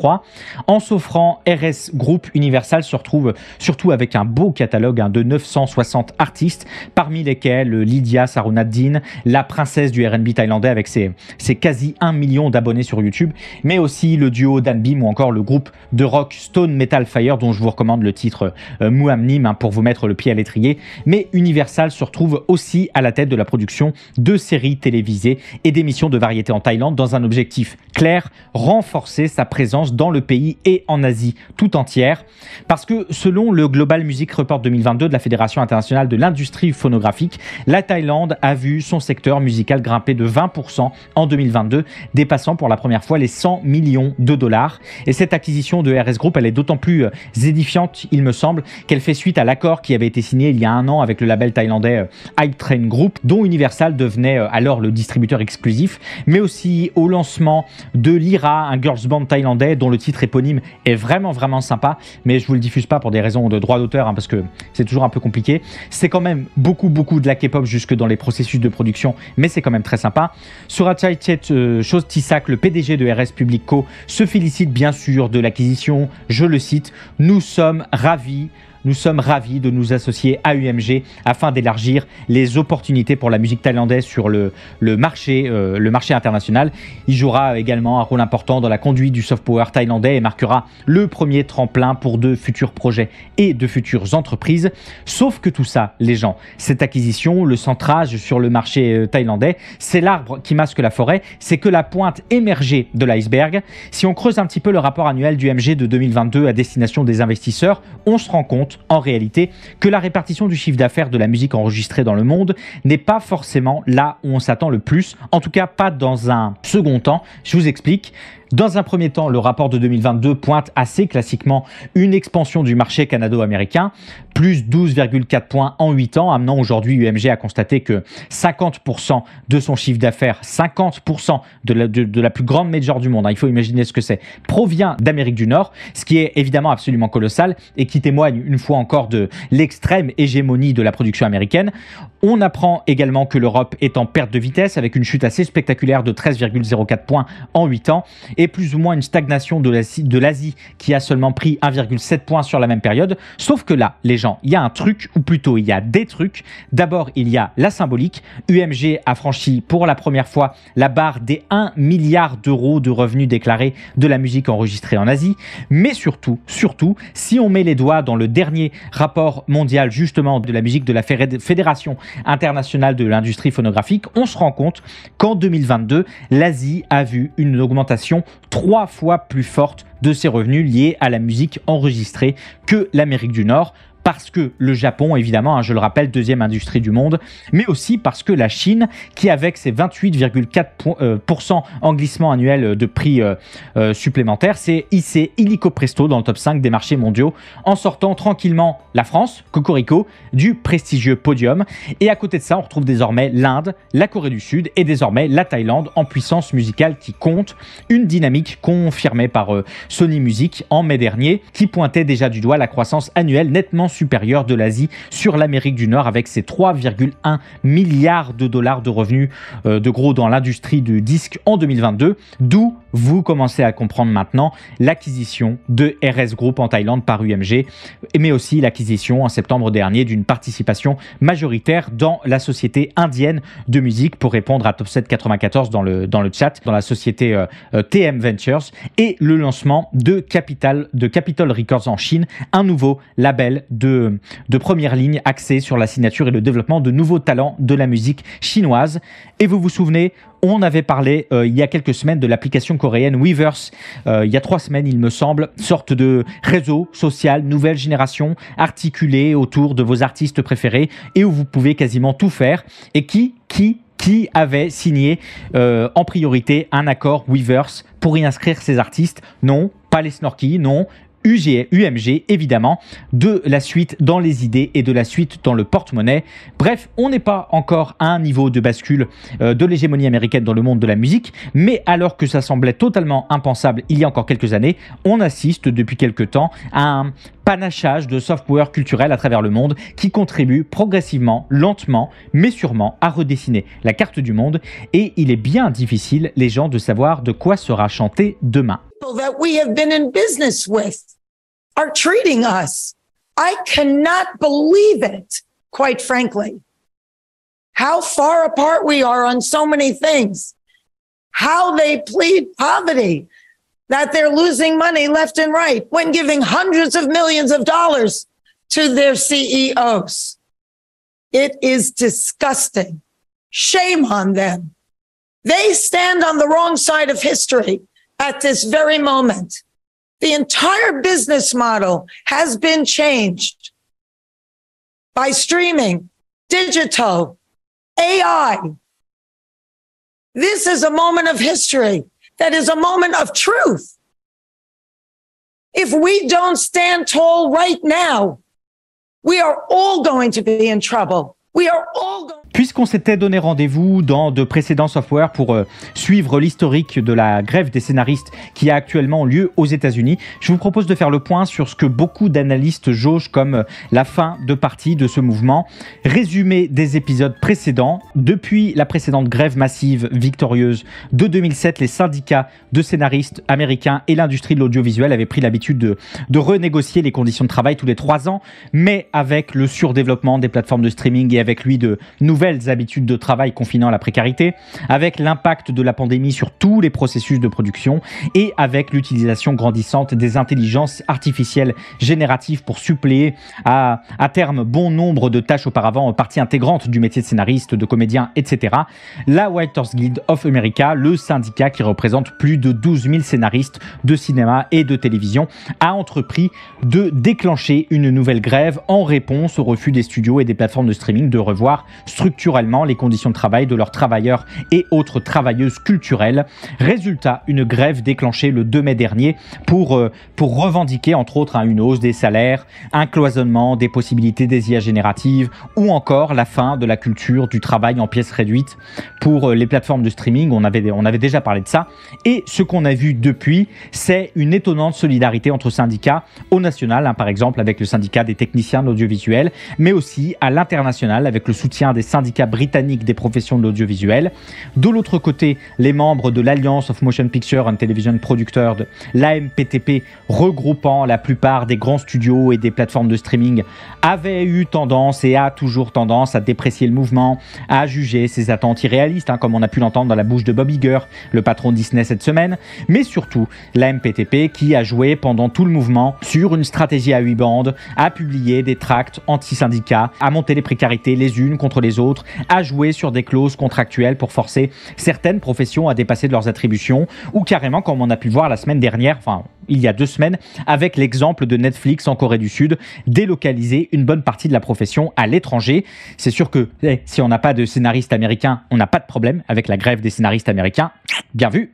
En s'offrant, RS Group, Universal se retrouve surtout avec un beau catalogue de 960 artistes, parmi lesquels Lydia Sarunaddin, la princesse du R&B thaïlandais avec ses quasi 1 million d'abonnés sur YouTube, mais aussi le duo Danbim ou encore le groupe de rock Stone Metal Fire, dont je vous recommande le titre Muamnim pour vous mettre le pied à l'étrier. Mais Universal se retrouve aussi à la tête de la production de séries télévisées et d'émissions de variété en Thaïlande, dans un objectif clair, renforcer sa présence dans le pays et en Asie tout entière. Parce que selon le Global Music Report 2022 de la Fédération internationale de l'industrie phonographique, la Thaïlande a vu son secteur musical grimper de 20% en 2022, dépassant pour la première fois les 100 millions de dollars. Et cette acquisition de RS Group, elle est d'autant plus édifiante, il me semble, qu'elle fait suite à l'accord qui avait été signé il y a 1 an avec le label thaïlandais Hype Train Group, dont Universal devenait alors le distributeur exclusif, mais aussi au lancement de Lyra, un girls band thaïlandais dont le titre éponyme est vraiment sympa, mais je vous le diffuse pas pour des raisons de droit d'auteur, parce que c'est toujours un peu compliqué. C'est quand même beaucoup de la K-pop jusque dans les processus de production, mais c'est quand même très sympa. Surachaitet Chostisak, le PDG de RS Public Co, se félicite bien sûr de l'acquisition. Je le cite: nous sommes ravis nous sommes ravis de nous associer à UMG afin d'élargir les opportunités pour la musique thaïlandaise sur le marché international. Il jouera également un rôle important dans la conduite du soft power thaïlandais et marquera le premier tremplin pour de futurs projets et de futures entreprises. Sauf que tout ça, les gens, cette acquisition, le centrage sur le marché thaïlandais, c'est l'arbre qui masque la forêt, c'est que la pointe émergée de l'iceberg. Si on creuse un petit peu le rapport annuel d'UMG de 2022 à destination des investisseurs, on se rend compte, en réalité, que la répartition du chiffre d'affaires de la musique enregistrée dans le monde n'est pas forcément là où on s'attend le plus, en tout cas pas dans un second temps. Je vous explique. Dans un premier temps, le rapport de 2022 pointe assez classiquement une expansion du marché canado-américain, plus 12,4 points en 8 ans, amenant aujourd'hui UMG à constater que 50% de son chiffre d'affaires, 50% de la plus grande major du monde, il faut imaginer ce que c'est, provient d'Amérique du Nord, ce qui est évidemment absolument colossal et qui témoigne une fois encore de l'extrême hégémonie de la production américaine. On apprend également que l'Europe est en perte de vitesse avec une chute assez spectaculaire de 13,04 points en 8 ans et plus ou moins une stagnation de l'Asie qui a seulement pris 1,7 points sur la même période. Sauf que là, les gens, il y a un truc, ou plutôt il y a des trucs. D'abord, il y a la symbolique. UMG a franchi pour la première fois la barre des 1 milliard d'euros de revenus déclarés de la musique enregistrée en Asie. Mais surtout, si on met les doigts dans le dernier rapport mondial justement de la musique de la Fédération internationale de l'industrie phonographique, on se rend compte qu'en 2022, l'Asie a vu une augmentation 3 fois plus forte de ses revenus liés à la musique enregistrée que l'Amérique du Nord. Parce que le Japon, évidemment, je le rappelle, deuxième industrie du monde, mais aussi parce que la Chine, qui avec ses 28,4% en glissement annuel de prix supplémentaires, s'est hissé illico presto dans le top 5 des marchés mondiaux, en sortant tranquillement la France, cocorico, du prestigieux podium. Et à côté de ça, on retrouve désormais l'Inde, la Corée du Sud et désormais la Thaïlande en puissance musicale qui compte. Une dynamique confirmée par Sony Music en mai dernier, qui pointait déjà du doigt la croissance annuelle nettement supérieure de l'Asie sur l'Amérique du Nord avec ses 3,1 milliards de dollars de revenus de gros dans l'industrie du disque en 2022, d'où vous commencez à comprendre maintenant l'acquisition de RS Group en Thaïlande par UMG, mais aussi l'acquisition en septembre dernier d'une participation majoritaire dans la société indienne de musique, pour répondre à Top 7 94 dans le chat, dans la société TM Ventures, et le lancement de Capitol Records en Chine, un nouveau label de première ligne axé sur la signature et le développement de nouveaux talents de la musique chinoise. Et vous vous souvenez, on avait parlé il y a quelques semaines de l'application coréenne Weverse, il y a 3 semaines il me semble, sorte de réseau social nouvelle génération articulé autour de vos artistes préférés et où vous pouvez quasiment tout faire, et qui avait signé en priorité un accord Weverse pour y inscrire ses artistes? Non, pas les Snorky, non. UMG, évidemment, de la suite dans les idées et de la suite dans le porte-monnaie. Bref, on n'est pas encore à un niveau de bascule de l'hégémonie américaine dans le monde de la musique, mais alors que ça semblait totalement impensable il y a encore quelques années, on assiste depuis quelques temps à un panachage de soft power culturel à travers le monde qui contribue progressivement, lentement, mais sûrement à redessiner la carte du monde. Et il est bien difficile, les gens, de savoir de quoi sera chanté demain. That we have been in business with are treating us. I cannot believe it, quite frankly. How far apart we are on so many things. How they plead poverty, that they're losing money left and right when giving hundreds of millions of dollars to their CEOs. It is disgusting. Shame on them. They stand on the wrong side of history. At this very moment, the entire business model has been changed by streaming, digital, AI. This is a moment of history that is a moment of truth. If we don't stand tall right now, we are all going to be in trouble. We are all going Puisqu'on s'était donné rendez-vous dans de précédents softwares pour suivre l'historique de la grève des scénaristes qui a actuellement lieu aux États-Unis, je vous propose de faire le point sur ce que beaucoup d'analystes jaugent comme la fin de partie de ce mouvement. Résumé des épisodes précédents. Depuis la précédente grève massive victorieuse de 2007, les syndicats de scénaristes américains et l'industrie de l'audiovisuel avaient pris l'habitude de renégocier les conditions de travail tous les 3 ans, mais avec le surdéveloppement des plateformes de streaming et avec lui de nouvelles habitudes de travail confinant la précarité, avec l'impact de la pandémie sur tous les processus de production et avec l'utilisation grandissante des intelligences artificielles génératives pour suppléer à terme bon nombre de tâches auparavant partie intégrante du métier de scénariste, de comédien, etc. La Writers Guild of America, le syndicat qui représente plus de 12 000 scénaristes de cinéma et de télévision, a entrepris de déclencher une nouvelle grève en réponse au refus des studios et des plateformes de streaming de revoir structurellement les conditions de travail de leurs travailleurs et autres travailleuses culturelles. Résultat, une grève déclenchée le 2 mai dernier pour revendiquer entre autres une hausse des salaires, un cloisonnement des possibilités des IA génératives ou encore la fin de la culture du travail en pièces réduites pour les plateformes de streaming. On avait déjà parlé de ça. Et ce qu'on a vu depuis, c'est une étonnante solidarité entre syndicats au national, par exemple avec le syndicat des techniciens de l'audiovisuel, mais aussi à l'international avec le soutien des syndicats britanniques des professions de l'audiovisuel. De l'autre côté, les membres de l'Alliance of Motion Picture and Television Productors, l'AMPTP, regroupant la plupart des grands studios et des plateformes de streaming, avaient eu tendance et a toujours tendance à déprécier le mouvement, à juger ses attentes irréalistes, comme on a pu l'entendre dans la bouche de Bob Iger, le patron de Disney cette semaine, mais surtout l'AMPTP qui a joué pendant tout le mouvement sur une stratégie à 8 bandes, a publié des tracts anti-syndicats, a monté les précarités les unes contre les autres, à jouer sur des clauses contractuelles pour forcer certaines professions à dépasser de leurs attributions, ou carrément, comme on a pu voir la semaine dernière, il y a 2 semaines, avec l'exemple de Netflix en Corée du Sud, délocaliser une bonne partie de la profession à l'étranger. C'est sûr que si on n'a pas de scénaristes américains, on n'a pas de problème avec la grève des scénaristes américains. Bien vu.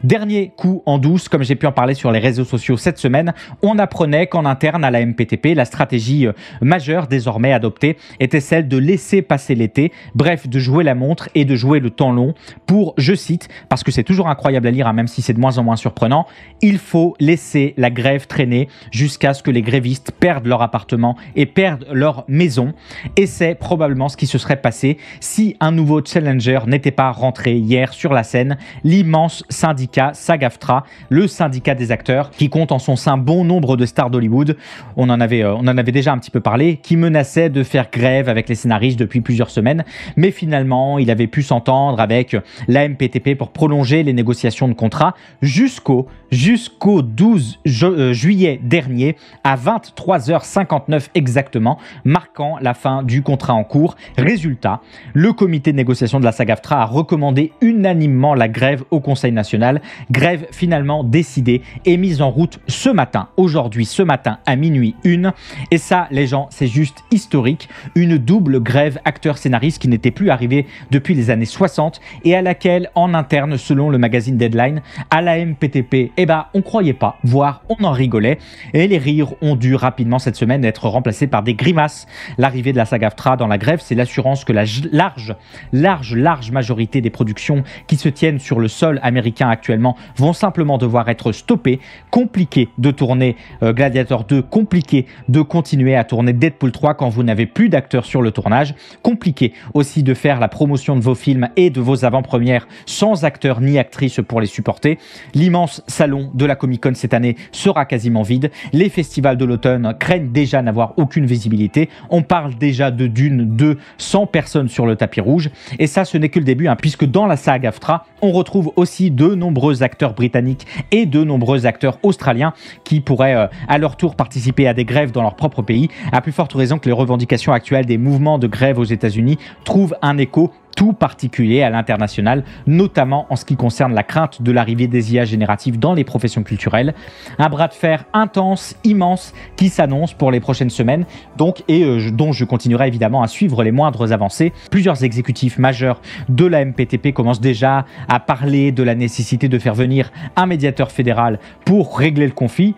Dernier coup en douce, comme j'ai pu en parler sur les réseaux sociaux cette semaine, on apprenait qu'en interne à la MPTP, la stratégie majeure désormais adoptée était celle de laisser passer l'été, bref, de jouer la montre et de jouer le temps long pour, je cite, parce que c'est toujours incroyable à lire, même si c'est de moins en moins surprenant, il faut laisser la grève traîner jusqu'à ce que les grévistes perdent leur appartement et perdent leur maison. Et c'est probablement ce qui se serait passé si un nouveau challenger n'était pas rentré hier sur la scène, l'immense syndicat SAG-AFTRA, le syndicat des acteurs, qui compte en son sein bon nombre de stars d'Hollywood. On en avait déjà un petit peu parlé, qui menaçait de faire grève avec les scénaristes depuis plusieurs semaines, mais finalement, il avait pu s'entendre avec la MPTP pour prolonger les négociations de contrat jusqu'au 12 juillet dernier à 23h59 exactement, marquant la fin du contrat en cours. Résultat, le comité de négociation de la SAG-AFTRA a recommandé unanimement la grève au Conseil national. Grève finalement décidée et mise en route ce matin, aujourd'hui, ce matin à minuit 1. Et ça, les gens, c'est juste historique. Une double grève acteur-scénariste qui n'était plus arrivée depuis les années 60 et à laquelle, en interne, selon le magazine Deadline, à la MPTP, on croyait pas, voire on en rigolait. Et les rires ont dû rapidement cette semaine être remplacés par des grimaces. L'arrivée de la SAG-AFTRA dans la grève, c'est l'assurance que la large majorité des productions qui se tiennent sur le sol américain actuellement vont simplement devoir être stoppées. Compliqué de tourner Gladiator 2, compliqué de continuer à tourner Deadpool 3 quand vous n'avez plus d'acteurs sur le tournage. Compliqué aussi de faire la promotion de vos films et de vos avant-premières sans acteurs ni actrices pour les supporter. L'immense salon de la Comic-Con cette année sera quasiment vide. Les festivals de l'automne craignent déjà n'avoir aucune visibilité. On parle déjà de Dune 2, 100 personnes sur le tapis rouge. Et ça, ce n'est que le début, puisque dans la SAG-AFTRA, on retrouve aussi de nombreux acteurs britanniques et de nombreux acteurs australiens qui pourraient à leur tour participer à des grèves dans leur propre pays, à plus forte raison que les revendications actuelles des mouvements de grève aux États-Unis trouvent un écho tout particulier à l'international, notamment en ce qui concerne la crainte de l'arrivée des IA génératives dans les professions culturelles. Un bras de fer intense, immense, qui s'annonce pour les prochaines semaines, dont je continuerai évidemment à suivre les moindres avancées. Plusieurs exécutifs majeurs de la MPTP commencent déjà à parler de la nécessité de faire venir un médiateur fédéral pour régler le conflit.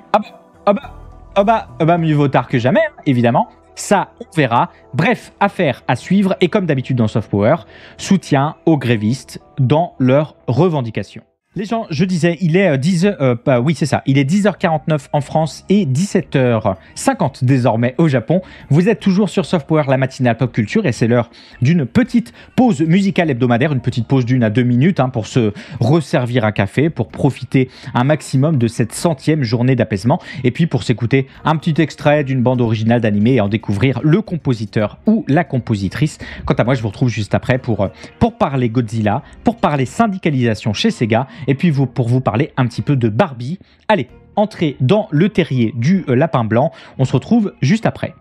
Mieux vaut tard que jamais, évidemment. Ça, on verra. Bref, affaire à suivre. Et comme d'habitude dans Soft Power, soutien aux grévistes dans leurs revendications. Les gens, je disais, il est 10h49 en France et 17h50 désormais au Japon. Vous êtes toujours sur Soft Power, la matinale pop culture, et c'est l'heure d'une petite pause musicale hebdomadaire, une petite pause d'1 à 2 minutes pour se resservir un café, pour profiter un maximum de cette 100e journée d'apaisement, et puis pour s'écouter un petit extrait d'une bande originale d'animé et en découvrir le compositeur ou la compositrice. Quant à moi, je vous retrouve juste après pour parler Godzilla, pour parler syndicalisation chez Sega, et puis pour vous parler un petit peu de Barbie. Allez, entrez dans le terrier du lapin blanc. On se retrouve juste après.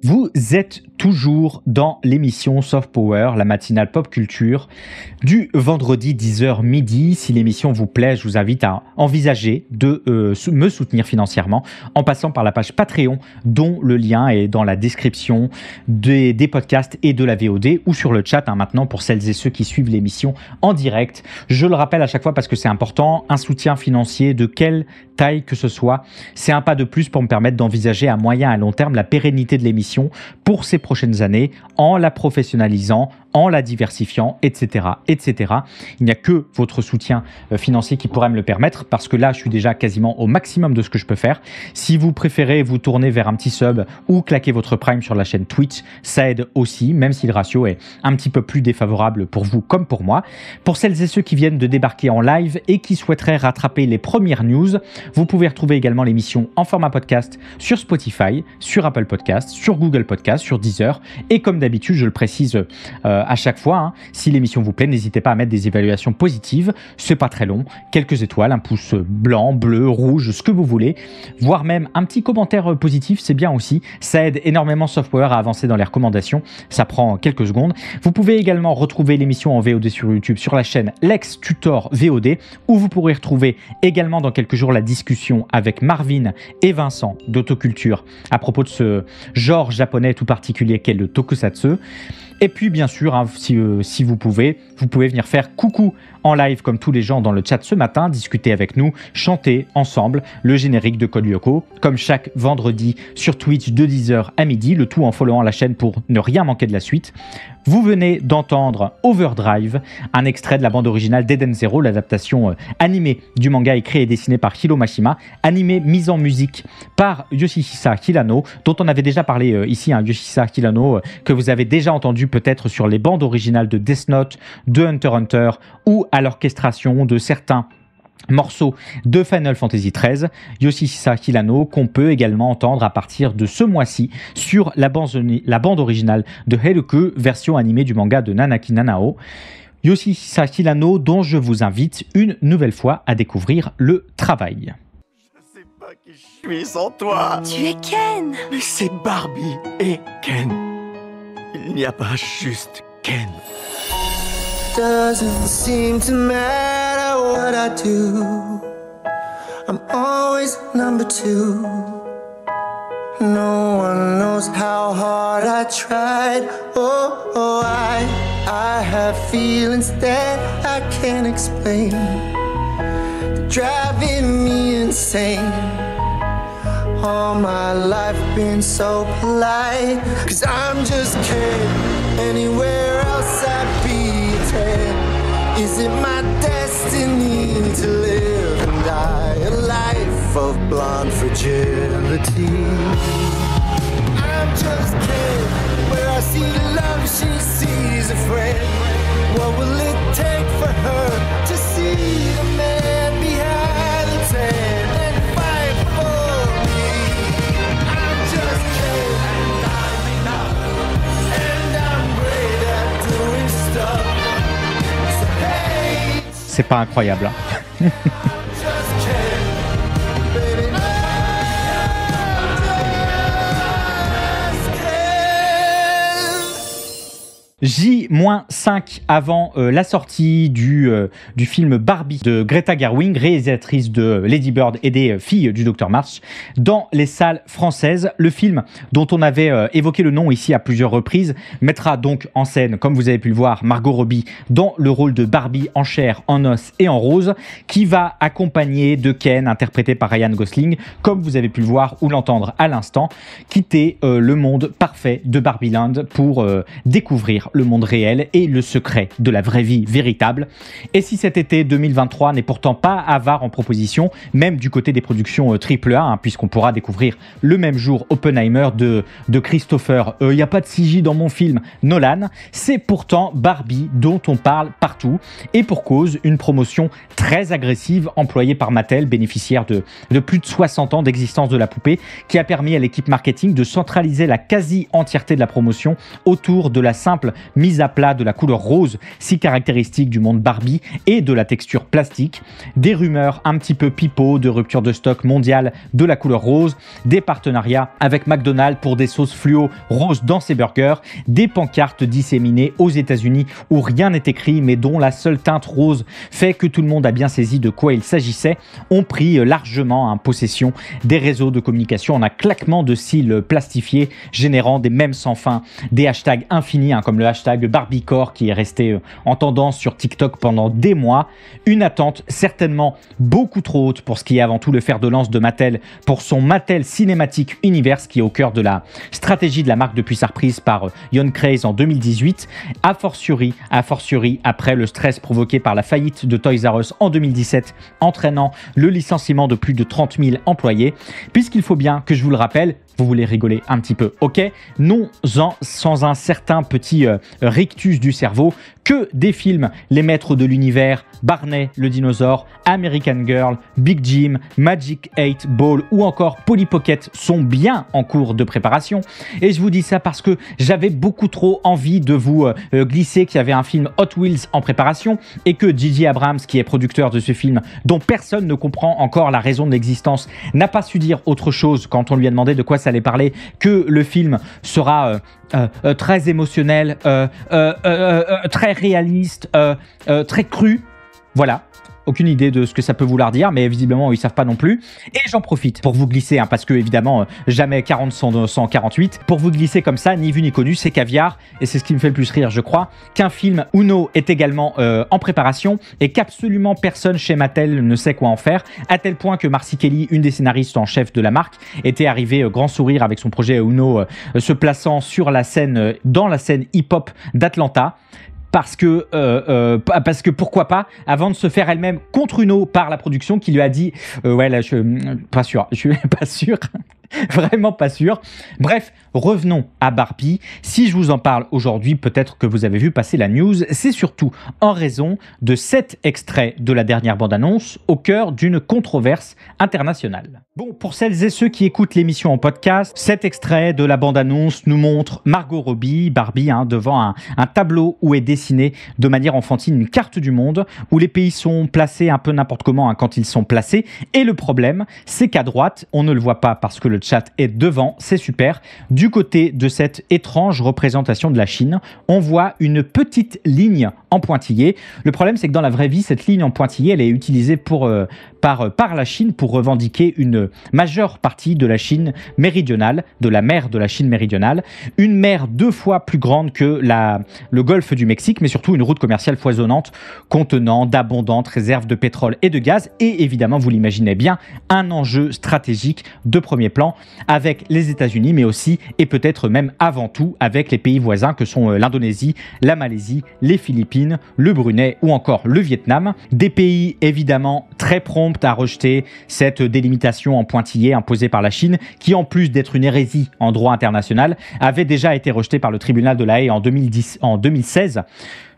Vous êtes toujours dans l'émission Soft Power, la matinale pop culture du vendredi 10h midi. Si l'émission vous plaît, je vous invite à envisager de me soutenir financièrement en passant par la page Patreon, dont le lien est dans la description des podcasts et de la VOD ou sur le chat maintenant pour celles et ceux qui suivent l'émission en direct. Je le rappelle à chaque fois parce que c'est important, un soutien financier de quelle taille que ce soit, c'est un pas de plus pour me permettre d'envisager à moyen et à long terme la pérennité de l'émission pour ces prochaines années en la professionnalisant, en la diversifiant, etc., etc. Il n'y a que votre soutien financier qui pourrait me le permettre parce que là, je suis déjà quasiment au maximum de ce que je peux faire. Si vous préférez vous tourner vers un petit sub ou claquer votre Prime sur la chaîne Twitch, ça aide aussi, même si le ratio est un petit peu plus défavorable pour vous comme pour moi. Pour celles et ceux qui viennent de débarquer en live et qui souhaiteraient rattraper les premières news, vous pouvez retrouver également l'émission en format podcast sur Spotify, sur Apple Podcasts, sur Google Podcasts, sur Deezer. Et comme d'habitude, je le précise à chaque fois, si l'émission vous plaît, n'hésitez pas à mettre des évaluations positives. C'est pas très long, quelques étoiles, un pouce blanc, bleu, rouge, ce que vous voulez, voire même un petit commentaire positif, c'est bien aussi. Ça aide énormément Soft Power à avancer dans les recommandations. Ça prend quelques secondes. Vous pouvez également retrouver l'émission en VOD sur YouTube sur la chaîne Lex Tutor VOD, où vous pourrez retrouver également dans quelques jours la discussion avec Marvin et Vincent d'Autoculture à propos de ce genre japonais tout particulier qu'est le tokusatsu. Et puis bien sûr, si vous pouvez venir faire coucou en live comme tous les gens dans le chat ce matin, discuter avec nous, chanter ensemble le générique de Code Lyoko, comme chaque vendredi sur Twitch de 10h à midi, le tout en followant la chaîne pour ne rien manquer de la suite. Vous venez d'entendre Overdrive, un extrait de la bande originale d'Eden Zero, l'adaptation animée du manga écrit et dessiné par Hiro Mashima, animée mise en musique par Yoshihisa Hirano, dont on avait déjà parlé ici, Yoshihisa Hirano, que vous avez déjà entendu peut-être sur les bandes originales de Death Note, de Hunter x Hunter, ou à l'orchestration de certains morceau de Final Fantasy XIII, Yoshihisa Hirano, qu'on peut également entendre à partir de ce mois-ci sur la bande originale de Heruku, version animée du manga de Nanaki Nanao. Yoshihisa Hirano, dont je vous invite une nouvelle fois à découvrir le travail. Je sais pas qui je suis sans toi. Tu es Ken. Mais c'est Barbie et Ken. Il n'y a pas juste Ken. Doesn't seem to matter what I do. I'm always number two. No one knows how hard I tried. Oh, I have feelings that I can't explain. They're driving me insane. All my life been so polite. 'Cause I'm just kidding. Anywhere else I'd be a 10. Is it my destiny to live and die a life of blonde fragility? I'm just kidding. Where I see love, she sees a friend. What will it take for her to see the man behind the tent and fight for me? I'm just kidding. And I'm enough. And I'm great at doing stuff. So hey, C'est pas incroyable. Hein. J-5 avant la sortie du film Barbie de Greta Gerwig, réalisatrice de Lady Bird et des filles du Dr March, dans les salles françaises. Le film, dont on avait évoqué le nom ici à plusieurs reprises, mettra donc en scène, comme vous avez pu le voir, Margot Robbie dans le rôle de Barbie en chair, en os et en rose, qui va accompagner de Ken, interprété par Ryan Gosling, comme vous avez pu le voir ou l'entendre à l'instant, quitter le monde parfait de Barbieland pour découvrir le monde réel et le secret de la vraie vie véritable. Et si cet été 2023 n'est pourtant pas avare en propositions, même du côté des productions AAA, hein, puisqu'on pourra découvrir le même jour Oppenheimer de Christopher, il n'y a pas de CG dans mon film, Nolan, c'est pourtant Barbie dont on parle partout, et pour cause, une promotion très agressive employée par Mattel, bénéficiaire de plus de 60 ans d'existence de la poupée, qui a permis à l'équipe marketing de centraliser la quasi-entièreté de la promotion autour de la simple mise à plat de la couleur rose, si caractéristique du monde Barbie, et de la texture plastique. Des rumeurs un petit peu pipeaux de rupture de stock mondiale de la couleur rose, des partenariats avec McDonald's pour des sauces fluo roses dans ses burgers, des pancartes disséminées aux États-Unis où rien n'est écrit mais dont la seule teinte rose fait que tout le monde a bien saisi de quoi il s'agissait, ont pris largement en possession des réseaux de communication en un claquement de cils plastifiés, générant des mèmes sans fin, des hashtags infinis, hein, comme le hashtag Barbiecore qui est resté en tendance sur TikTok pendant des mois. Une attente certainement beaucoup trop haute pour ce qui est avant tout le fer de lance de Mattel pour son Mattel Cinematic Universe, qui est au cœur de la stratégie de la marque depuis sa reprise par Jon Kreis en 2018, a fortiori après le stress provoqué par la faillite de Toys R Us en 2017, entraînant le licenciement de plus de 30 000 employés, puisqu'il faut bien que je vous le rappelle, vous voulez rigoler un petit peu, ok? Non sans un certain petit rictus du cerveau, que des films, les maîtres de l'univers, Barney le dinosaure, American Girl, Big Jim, Magic 8 Ball ou encore Polly Pocket sont bien en cours de préparation. Et je vous dis ça parce que j'avais beaucoup trop envie de vous glisser qu'il y avait un film Hot Wheels en préparation et que J.J. Abrams, qui est producteur de ce film, dont personne ne comprend encore la raison de l'existence, n'a pas su dire autre chose quand on lui a demandé de quoi ça allait parler, que le film sera très émotionnel, très réaliste, très cru. Voilà. Aucune idée de ce que ça peut vouloir dire, mais visiblement ils savent pas non plus. Et j'en profite pour vous glisser, hein, parce que évidemment jamais 40-148, pour vous glisser comme ça, ni vu ni connu, c'est caviar, et c'est ce qui me fait le plus rire je crois, qu'un film Uno est également en préparation, et qu'absolument personne chez Mattel ne sait quoi en faire, à tel point que Marcy Kelly, une des scénaristes en chef de la marque, était arrivée grand sourire avec son projet Uno, se plaçant sur la scène, dans la scène hip-hop d'Atlanta. Parce que pourquoi pas, avant de se faire elle-même contre Uno par la production qui lui a dit ouais là je suis pas sûr Vraiment pas sûr. Bref, revenons à Barbie. Si je vous en parle aujourd'hui, peut-être que vous avez vu passer la news, c'est surtout en raison de cet extrait de la dernière bande-annonce au cœur d'une controverse internationale. Bon, pour celles et ceux qui écoutent l'émission en podcast, cet extrait de la bande-annonce nous montre Margot Robbie, Barbie, devant un tableau où est dessinée de manière enfantine une carte du monde, où les pays sont placés un peu n'importe comment quand ils sont placés. Et le problème, c'est qu'à droite, on ne le voit pas parce que le chat est devant, c'est super. Du côté de cette étrange représentation de la Chine, on voit une petite ligne en pointillé. Le problème, c'est que dans la vraie vie, cette ligne en pointillé, elle est utilisée par la Chine pour revendiquer une majeure partie de la Chine méridionale, de la mer de la Chine méridionale, une mer 2 fois plus grande que le golfe du Mexique, mais surtout une route commerciale foisonnante contenant d'abondantes réserves de pétrole et de gaz, et évidemment, vous l'imaginez bien, un enjeu stratégique de premier plan avec les États-Unis, mais aussi, et peut-être même avant tout, avec les pays voisins que sont l'Indonésie, la Malaisie, les Philippines, le Brunei ou encore le Vietnam. Des pays évidemment très prompts à rejeter cette délimitation en pointillé imposée par la Chine, qui en plus d'être une hérésie en droit international, avait déjà été rejetée par le tribunal de La Haye en 2016.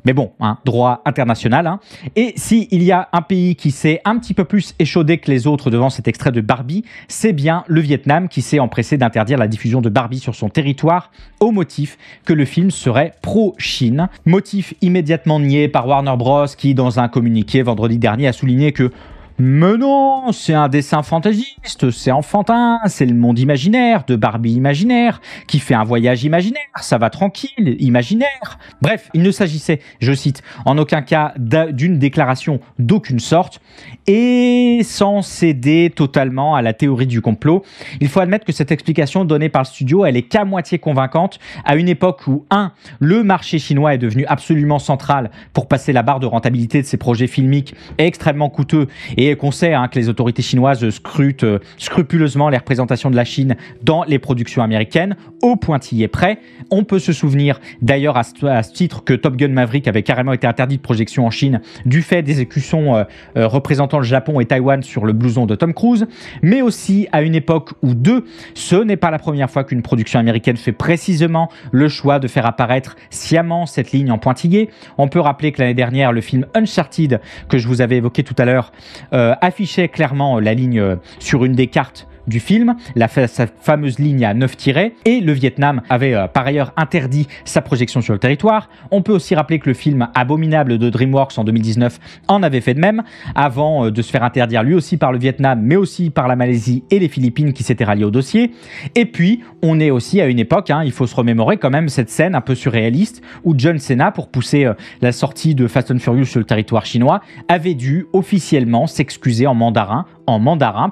Mais bon, droit international. Et s'il y a un pays qui s'est un petit peu plus échaudé que les autres devant cet extrait de Barbie, c'est bien le Vietnam qui s'est empressé d'interdire la diffusion de Barbie sur son territoire au motif que le film serait pro-Chine. Motif immédiatement nié par Warner Bros. Qui, dans un communiqué vendredi dernier, a souligné que mais non, c'est un dessin fantaisiste, c'est enfantin, c'est le monde imaginaire de Barbie imaginaire qui fait un voyage imaginaire, ça va tranquille, imaginaire. Bref, il ne s'agissait, je cite, en aucun cas d'une déclaration d'aucune sorte et sans céder totalement à la théorie du complot. Il faut admettre que cette explication donnée par le studio, elle est qu'à moitié convaincante à une époque où, le marché chinois est devenu absolument central pour passer la barre de rentabilité de ses projets filmiques extrêmement coûteux et qu'on sait que les autorités chinoises scrutent scrupuleusement les représentations de la Chine dans les productions américaines, au pointillé près. On peut se souvenir d'ailleurs à ce titre que Top Gun Maverick avait carrément été interdit de projection en Chine du fait des écussons représentant le Japon et Taïwan sur le blouson de Tom Cruise, mais aussi à une époque où ce n'est pas la première fois qu'une production américaine fait précisément le choix de faire apparaître sciemment cette ligne en pointillé. On peut rappeler que l'année dernière, le film Uncharted, que je vous avais évoqué tout à l'heure, affichait clairement la ligne sur une des cartes du film, sa fameuse ligne à 9 tirets, et le Vietnam avait par ailleurs interdit sa projection sur le territoire. On peut aussi rappeler que le film Abominable de DreamWorks en 2019 en avait fait de même, avant de se faire interdire lui aussi par le Vietnam, mais aussi par la Malaisie et les Philippines qui s'étaient ralliés au dossier. Et puis, on est aussi à une époque, il faut se remémorer quand même cette scène un peu surréaliste, où John Cena, pour pousser la sortie de Fast and Furious sur le territoire chinois, avait dû officiellement s'excuser en mandarin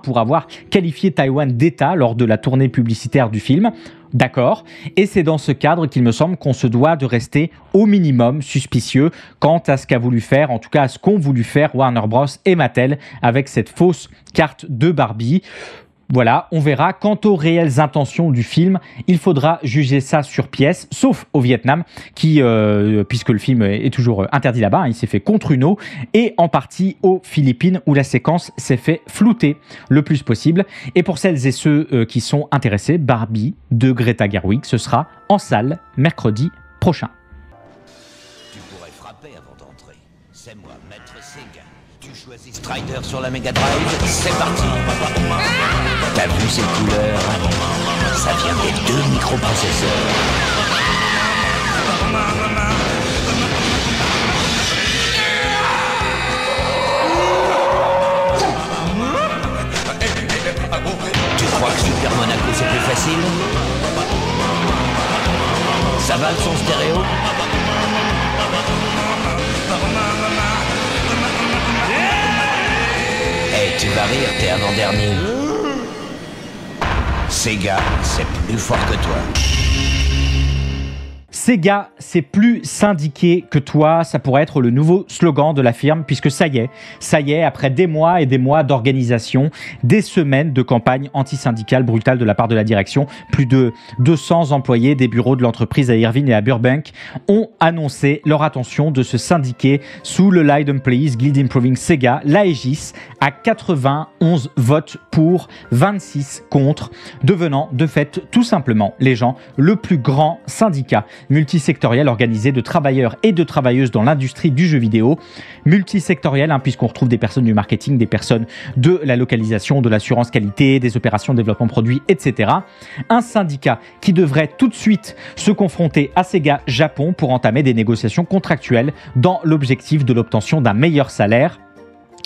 pour avoir qualifié Taïwan d'État lors de la tournée publicitaire du film. D'accord, et c'est dans ce cadre qu'il me semble qu'on se doit de rester au minimum suspicieux quant à ce qu'a voulu faire, en tout cas à ce qu'ont voulu faire Warner Bros et Mattel avec cette fausse carte de Barbie. Voilà, on verra. Quant aux réelles intentions du film, il faudra juger ça sur pièce, sauf au Vietnam, qui, puisque le film est toujours interdit là-bas, il s'est fait contre une eau, et en partie aux Philippines, où la séquence s'est fait flouter le plus possible. Et pour celles et ceux qui sont intéressés, Barbie de Greta Gerwig, ce sera en salle mercredi prochain. Tu pourrais frapper avant d'entrer. C'est moi, Maître Sega. Tu choisis Strider sur la Mega Drive, c'est parti. T'as vu ces couleurs? Ça vient des 2 microprocesseurs. Tu crois que Super Monaco c'est plus facile? Ça va le son stéréo? Tu vas rire, t'es avant-dernier. Sega, c'est plus fort que toi. Sega, c'est plus syndiqué que toi, ça pourrait être le nouveau slogan de la firme, puisque ça y est, après des mois et des mois d'organisation, des semaines de campagne anti-syndicale brutale de la part de la direction, plus de 200 employés des bureaux de l'entreprise à Irvine et à Burbank ont annoncé leur intention de se syndiquer sous le Allied Employees Guild Improving Sega, l'AEGIS, à 91 votes pour, 26 contre, devenant de fait tout simplement, les gens, le plus grand syndicat multisectoriel organisé de travailleurs et de travailleuses dans l'industrie du jeu vidéo. Multisectoriel, puisqu'on retrouve des personnes du marketing, des personnes de la localisation, de l'assurance qualité, des opérations de développement produit, etc. Un syndicat qui devrait tout de suite se confronter à Sega Japon pour entamer des négociations contractuelles dans l'objectif de l'obtention d'un meilleur salaire.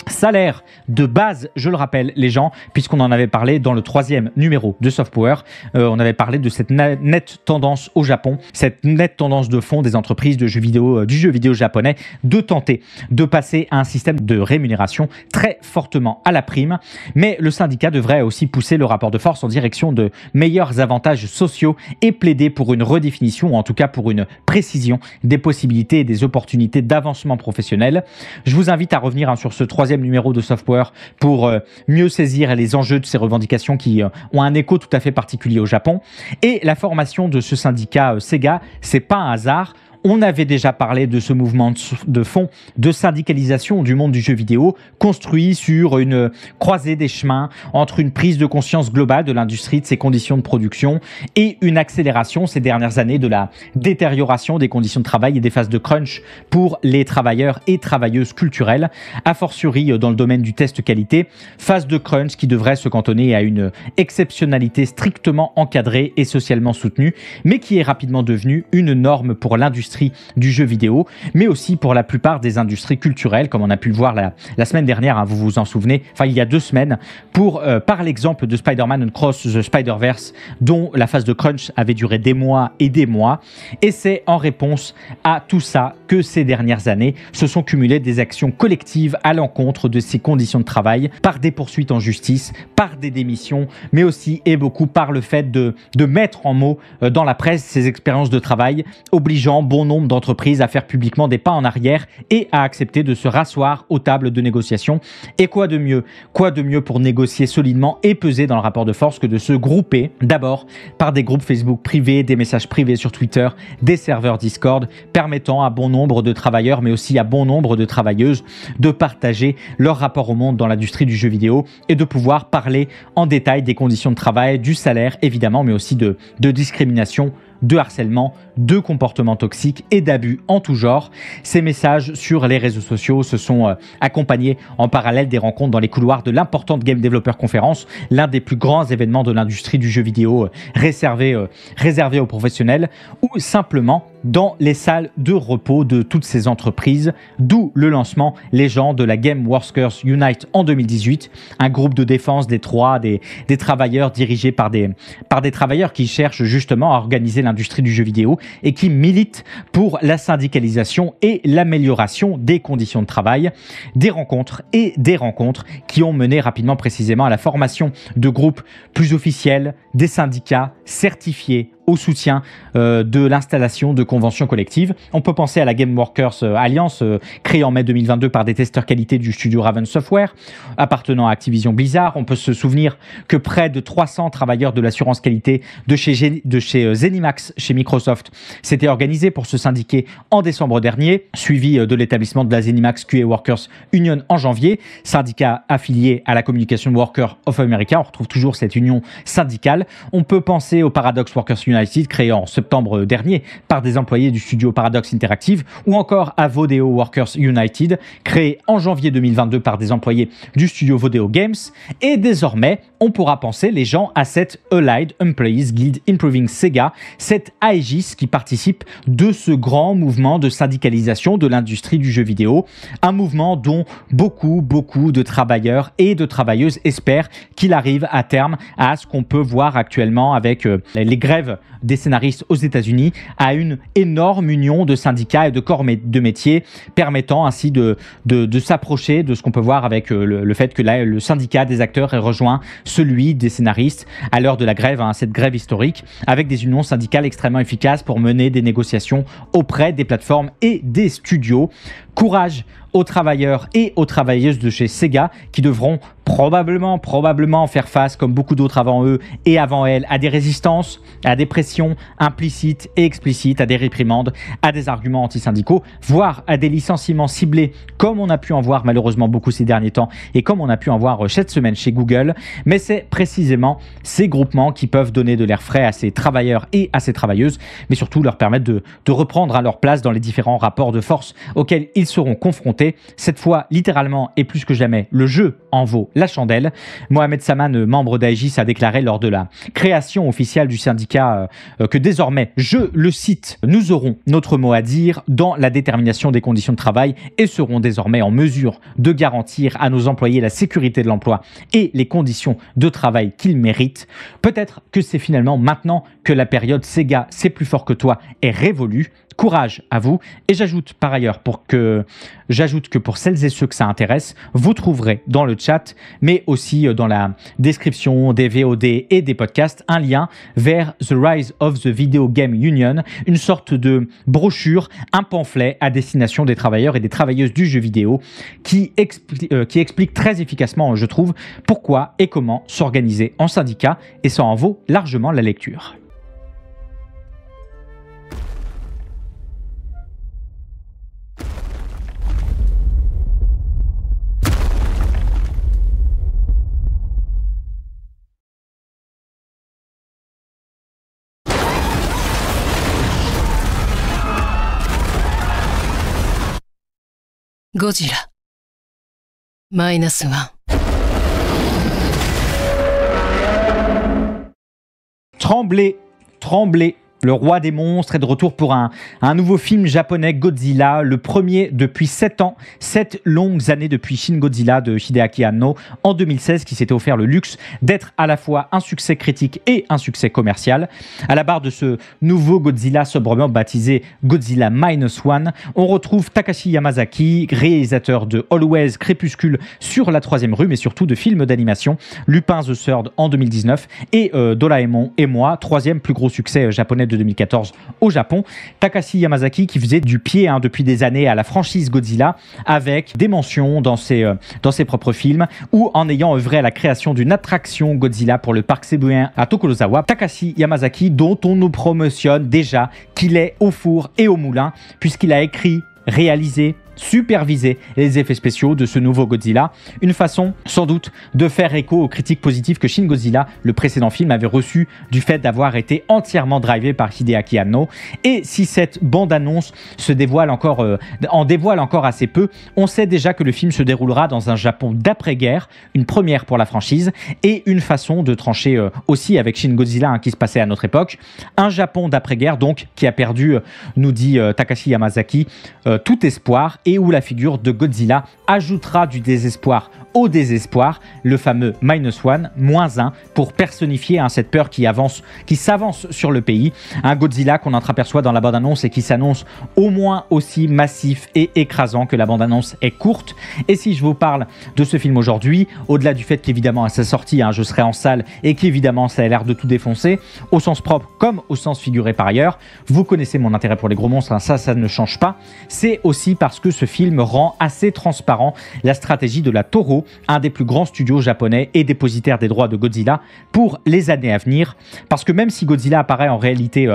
Salaire de base, je le rappelle les gens, puisqu'on en avait parlé dans le 3e numéro de Soft Power, on avait parlé de cette nette tendance au Japon, cette nette tendance de fond des entreprises de jeux vidéo, du jeu vidéo japonais, de tenter de passer à un système de rémunération très fortement à la prime, mais le syndicat devrait aussi pousser le rapport de force en direction de meilleurs avantages sociaux et plaider pour une redéfinition, ou en tout cas pour une précision des possibilités et des opportunités d'avancement professionnel. Je vous invite à revenir sur ce 3e numéro de Soft Power pour mieux saisir les enjeux de ces revendications qui ont un écho tout à fait particulier au Japon. Et la formation de ce syndicat Sega, c'est pas un hasard. On avait déjà parlé de ce mouvement de fond de syndicalisation du monde du jeu vidéo, construit sur une croisée des chemins entre une prise de conscience globale de l'industrie, de ses conditions de production, et une accélération ces dernières années de la détérioration des conditions de travail et des phases de crunch pour les travailleurs et travailleuses culturelles, a fortiori dans le domaine du test qualité, phase de crunch qui devrait se cantonner à une exceptionnalité strictement encadrée et socialement soutenue, mais qui est rapidement devenue une norme pour l'industrie du jeu vidéo, mais aussi pour la plupart des industries culturelles, comme on a pu le voir la semaine dernière, vous vous en souvenez, enfin il y a 2 semaines, par l'exemple de Spider-Man Across the Spider-Verse, dont la phase de crunch avait duré des mois, et c'est en réponse à tout ça que ces dernières années se sont cumulées des actions collectives à l'encontre de ces conditions de travail, par des poursuites en justice, par des démissions, mais aussi et beaucoup par le fait de mettre en mots dans la presse ces expériences de travail, obligeant bon nombre d'entreprises à faire publiquement des pas en arrière et à accepter de se rasseoir aux tables de négociation. Et quoi de mieux pour négocier solidement et peser dans le rapport de force que de se grouper d'abord par des groupes Facebook privés, des messages privés sur Twitter, des serveurs Discord, permettant à bon nombre de travailleurs mais aussi à bon nombre de travailleuses de partager leur rapport au monde dans l'industrie du jeu vidéo et de pouvoir parler en détail des conditions de travail, du salaire évidemment, mais aussi de discrimination, de harcèlement, de comportements toxiques et d'abus en tout genre. Ces messages sur les réseaux sociaux se sont accompagnés en parallèle des rencontres dans les couloirs de l'importante Game Developer Conference, l'un des plus grands événements de l'industrie du jeu vidéo réservé aux professionnels, ou simplement dans les salles de repos de toutes ces entreprises, d'où le lancement légendaire de la Game Workers Unite en 2018, un groupe de défense des travailleurs dirigé par des travailleurs qui cherchent justement à organiser l'industrie du jeu vidéo et qui militent pour la syndicalisation et l'amélioration des conditions de travail. Des rencontres qui ont mené rapidement précisément à la formation de groupes plus officiels, des syndicats certifiés au soutien de l'installation de conventions collectives. On peut penser à la Game Workers Alliance, créée en mai 2022 par des testeurs qualité du studio Raven Software, appartenant à Activision Blizzard. On peut se souvenir que près de 300 travailleurs de l'assurance qualité de chez Zenimax, chez Microsoft, s'étaient organisés pour se syndiquer en décembre dernier, suivi de l'établissement de la Zenimax QA Workers Union en janvier, syndicat affilié à la Communication Workers of America. On retrouve toujours cette union syndicale. On peut penser au Paradox Workers United, créé en septembre dernier par des employés du studio Paradox Interactive, ou encore à Vodeo Workers United, créé en janvier 2022 par des employés du studio Vodeo Games. Et désormais, on pourra penser les gens à cette Allied Employees Guild Improving Sega, cette AEGIS qui participe de ce grand mouvement de syndicalisation de l'industrie du jeu vidéo, un mouvement dont beaucoup de travailleurs et de travailleuses espèrent qu'il arrive à terme à ce qu'on peut voir actuellement avec les grèves des scénaristes aux États-Unis à une énorme union de syndicats et de corps de métiers, permettant ainsi de s'approcher de ce qu'on peut voir avec le fait que là, le syndicat des acteurs ait rejoint celui des scénaristes à l'heure de la grève, cette grève historique, avec des unions syndicales extrêmement efficaces pour mener des négociations auprès des plateformes et des studios. Courage aux travailleurs et aux travailleuses de chez Sega qui devront probablement faire face, comme beaucoup d'autres avant eux et avant elles, à des résistances, à des pressions implicites et explicites, à des réprimandes, à des arguments antisyndicaux, voire à des licenciements ciblés, comme on a pu en voir malheureusement beaucoup ces derniers temps et comme on a pu en voir cette semaine chez Google. Mais c'est précisément ces groupements qui peuvent donner de l'air frais à ces travailleurs et à ces travailleuses, mais surtout leur permettre de reprendre leur place dans les différents rapports de force auxquels ils seront confrontés. Cette fois, littéralement et plus que jamais, le jeu en vaut la chandelle. Mohamed Saman, membre d'Aegis, a déclaré lors de la création officielle du syndicat que désormais, je le cite, nous aurons notre mot à dire dans la détermination des conditions de travail et serons désormais en mesure de garantir à nos employés la sécurité de l'emploi et les conditions de travail qu'ils méritent. Peut-être que c'est finalement maintenant que la période Sega, c'est plus fort que toi, est révolue. Courage à vous. Et j'ajoute par ailleurs que pour celles et ceux que ça intéresse, vous trouverez dans le chat, mais aussi dans la description des VOD et des podcasts, un lien vers The Rise of the Video Game Union, une sorte de brochure, un pamphlet à destination des travailleurs et des travailleuses du jeu vidéo qui explique très efficacement, je trouve, pourquoi et comment s'organiser en syndicat, et ça en vaut largement la lecture. Godzilla -1. Tremblez. Le roi des monstres est de retour pour un nouveau film japonais, Godzilla, le premier depuis 7 ans, 7 longues années depuis Shin Godzilla de Hideaki Anno en 2016, qui s'était offert le luxe d'être à la fois un succès critique et un succès commercial. À la barre de ce nouveau Godzilla sobrement baptisé Godzilla -1, on retrouve Takashi Yamazaki, réalisateur de Always, Crépuscule, Sur la troisième rue, mais surtout de films d'animation, Lupin the Third en 2019 et Doraemon et moi, troisième plus gros succès japonais de 2014 au Japon. Takashi Yamazaki qui faisait du pied depuis des années à la franchise Godzilla avec des mentions dans ses propres films ou en ayant œuvré à la création d'une attraction Godzilla pour le parc Sebuyen à Tokorozawa. Takashi Yamazaki dont on nous promotionne déjà qu'il est au four et au moulin puisqu'il a écrit, réalisé, superviser les effets spéciaux de ce nouveau Godzilla. Une façon, sans doute, de faire écho aux critiques positives que Shin Godzilla, le précédent film, avait reçues du fait d'avoir été entièrement drivé par Hideaki Anno. Et si cette bande-annonce en dévoile encore assez peu, on sait déjà que le film se déroulera dans un Japon d'après-guerre, une première pour la franchise, et une façon de trancher aussi avec Shin Godzilla qui se passait à notre époque. Un Japon d'après-guerre, donc, qui a perdu, nous dit Takashi Yamazaki, tout espoir, et où la figure de Godzilla ajoutera du désespoir au désespoir, le fameux -1, -1, pour personnifier cette peur qui s'avance sur le pays. Un Godzilla qu'on entreaperçoit dans la bande-annonce et qui s'annonce au moins aussi massif et écrasant que la bande-annonce est courte. Et si je vous parle de ce film aujourd'hui, au-delà du fait qu'évidemment à sa sortie, je serai en salle et qu'évidemment ça a l'air de tout défoncer, au sens propre comme au sens figuré par ailleurs, vous connaissez mon intérêt pour les gros monstres, ça ne change pas. C'est aussi parce que ce film rend assez transparent la stratégie de la Toho, un des plus grands studios japonais et dépositaire des droits de Godzilla pour les années à venir. Parce que même si Godzilla apparaît en réalité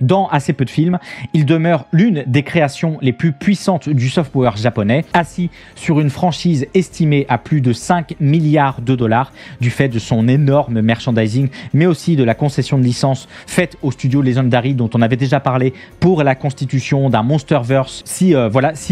dans assez peu de films, il demeure l'une des créations les plus puissantes du soft power japonais, assis sur une franchise estimée à plus de 5 milliards de dollars du fait de son énorme merchandising, mais aussi de la concession de licence faite au studio Legendary dont on avait déjà parlé pour la constitution d'un Monsterverse. Si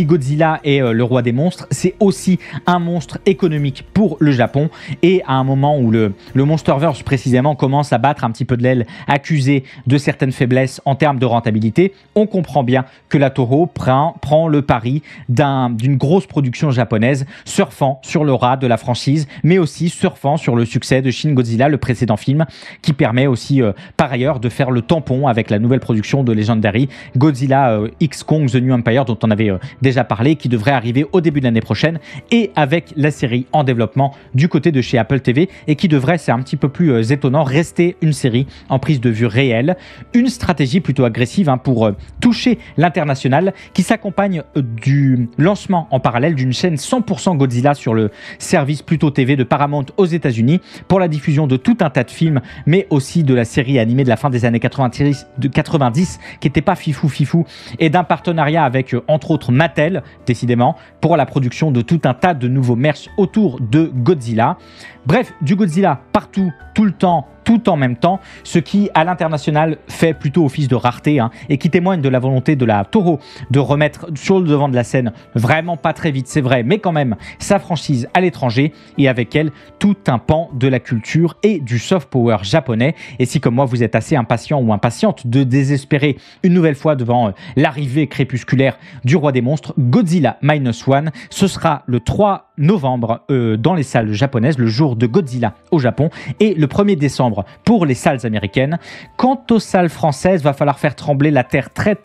Godzilla est le roi des monstres, c'est aussi un monstre économique pour le Japon, et à un moment où le Monsterverse précisément commence à battre un petit peu de l'aile, accusé de certaines faiblesses en termes de rentabilité, on comprend bien que la Toho prend le pari d'une grosse production japonaise, surfant sur l'aura de la franchise, mais aussi surfant sur le succès de Shin Godzilla, le précédent film, qui permet aussi par ailleurs de faire le tampon avec la nouvelle production de Legendary, Godzilla X Kong The New Empire, dont on avait déjà parlé, qui devrait arriver au début de l'année prochaine, et avec la série en développement du côté de chez Apple TV, et qui devrait, c'est un petit peu plus étonnant, rester une série en prise de vue réelle, une stratégie plutôt agressive pour toucher l'international, qui s'accompagne du lancement en parallèle d'une chaîne 100% Godzilla sur le service Pluto TV de Paramount aux États-Unis, pour la diffusion de tout un tas de films, mais aussi de la série animée de la fin des années 90 qui n'était pas fifou, et d'un partenariat avec entre autres Mattel, décidément, pour la production de tout un tas de nouveaux merch autour de Godzilla. Bref, du Godzilla partout, tout le temps, tout en même temps, ce qui à l'international fait plutôt office de rareté, et qui témoigne de la volonté de la Toho de remettre sur le devant de la scène, vraiment pas très vite c'est vrai, mais quand même, sa franchise à l'étranger, et avec elle tout un pan de la culture et du soft power japonais. Et si comme moi vous êtes assez impatient ou impatiente de désespérer une nouvelle fois devant l'arrivée crépusculaire du roi des monstres, Godzilla Minus One, ce sera le 3 novembre dans les salles japonaises, le jour de Godzilla au Japon, et le 1er décembre pour les salles américaines. Quant aux salles françaises, va falloir faire trembler la terre très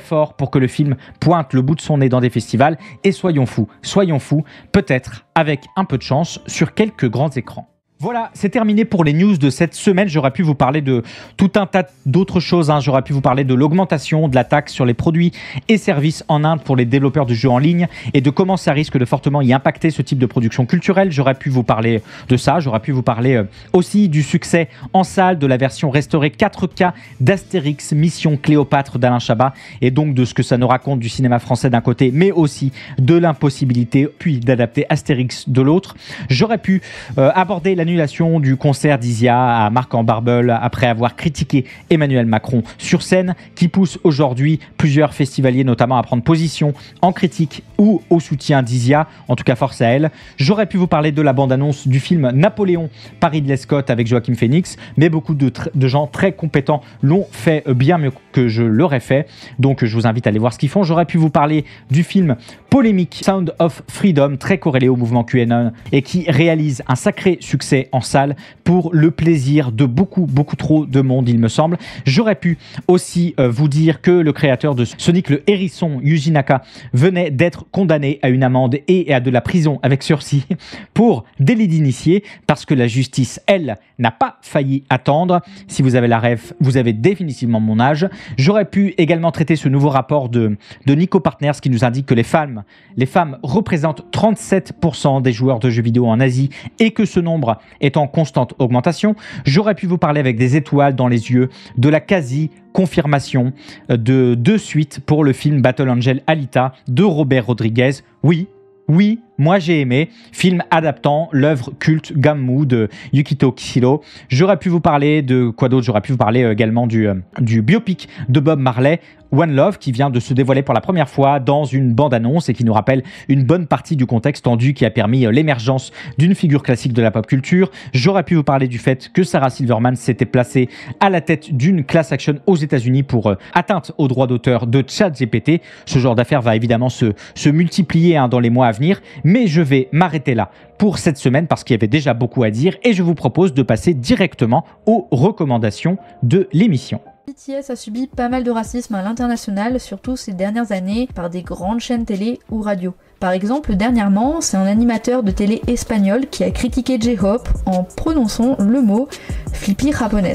fort pour que le film pointe le bout de son nez dans des festivals, et soyons fous, peut-être avec un peu de chance sur quelques grands écrans. Voilà, c'est terminé pour les news de cette semaine. J'aurais pu vous parler de tout un tas d'autres choses. J'aurais pu vous parler de l'augmentation de la taxe sur les produits et services en Inde pour les développeurs de jeux en ligne, et de comment ça risque de fortement y impacter ce type de production culturelle. J'aurais pu vous parler de ça. J'aurais pu vous parler aussi du succès en salle de la version restaurée 4K d'Astérix Mission Cléopâtre d'Alain Chabat, et donc de ce que ça nous raconte du cinéma français d'un côté, mais aussi de l'impossibilité puis d'adapter Astérix de l'autre. J'aurais pu aborder l'annulation du concert d'Isia à Marc-en-Barbeul après avoir critiqué Emmanuel Macron sur scène, qui pousse aujourd'hui plusieurs festivaliers notamment à prendre position en critique ou au soutien d'Isia, en tout cas force à elle. J'aurais pu vous parler de la bande-annonce du film Napoléon par Ridley Scott avec Joaquin Phoenix, mais beaucoup de gens très compétents l'ont fait bien mieux que je l'aurais fait, donc je vous invite à aller voir ce qu'ils font. J'aurais pu vous parler du film polémique Sound of Freedom, très corrélé au mouvement QAnon, et qui réalise un sacré succès en salle pour le plaisir de beaucoup trop de monde, il me semble. J'aurais pu aussi vous dire que le créateur de Sonic le Hérisson, Yuji Naka, venait d'être condamné à une amende et à de la prison avec sursis pour délit d'initié, parce que la justice, elle, n'a pas failli attendre. Si vous avez la ref, vous avez définitivement mon âge. J'aurais pu également traiter ce nouveau rapport de Nico Partners qui nous indique que les femmes représentent 37% des joueurs de jeux vidéo en Asie, et que ce nombre est en constante augmentation. J'aurais pu vous parler avec des étoiles dans les yeux de la quasi-confirmation de 2 suites pour le film Battle Angel Alita de Robert Rodriguez. Oui, moi j'ai aimé, film adaptant l'œuvre culte Gammu de Yukito Kishiro. J'aurais pu vous parler de quoi d'autre? J'aurais pu vous parler également du biopic de Bob Marley, One Love, qui vient de se dévoiler pour la première fois dans une bande-annonce et qui nous rappelle une bonne partie du contexte tendu qui a permis l'émergence d'une figure classique de la pop culture. J'aurais pu vous parler du fait que Sarah Silverman s'était placée à la tête d'une class action aux États-Unis pour atteinte aux droits d'auteur de ChatGPT. Ce genre d'affaire va évidemment se multiplier dans les mois à venir, mais je vais m'arrêter là pour cette semaine parce qu'il y avait déjà beaucoup à dire, et je vous propose de passer directement aux recommandations de l'émission. BTS a subi pas mal de racisme à l'international, surtout ces dernières années, par des grandes chaînes télé ou radio. Par exemple, dernièrement, c'est un animateur de télé espagnol qui a critiqué J-Hope en prononçant le mot flippy japonés,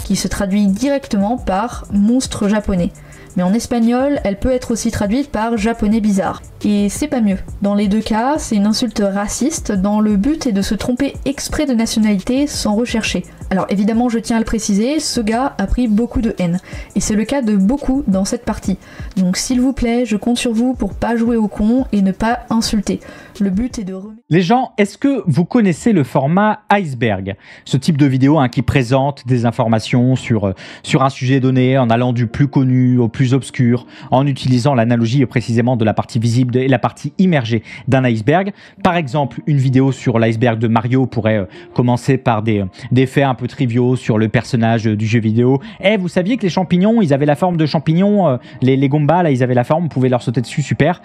qui se traduit directement par monstre japonais. Mais en espagnol, elle peut être aussi traduite par japonais bizarre. Et c'est pas mieux. Dans les deux cas, c'est une insulte raciste dont le but est de se tromper exprès de nationalité sans rechercher. Alors évidemment, je tiens à le préciser, ce gars a pris beaucoup de haine. Et c'est le cas de beaucoup dans cette partie. Donc s'il vous plaît, je compte sur vous pour pas jouer au con et ne pas insulter. Le but est de remettre... Les gens, est-ce que vous connaissez le format iceberg? Ce type de vidéo qui présente des informations sur un sujet donné en allant du plus connu au plus obscur, en utilisant l'analogie précisément de la partie visible et la partie immergée d'un iceberg. Par exemple, une vidéo sur l'iceberg de Mario pourrait commencer par des faits un peu triviaux sur le personnage du jeu vidéo. Vous saviez que les champignons, ils avaient la forme de champignons, les Goombas, là, ils avaient la forme, on pouvait leur sauter dessus, super.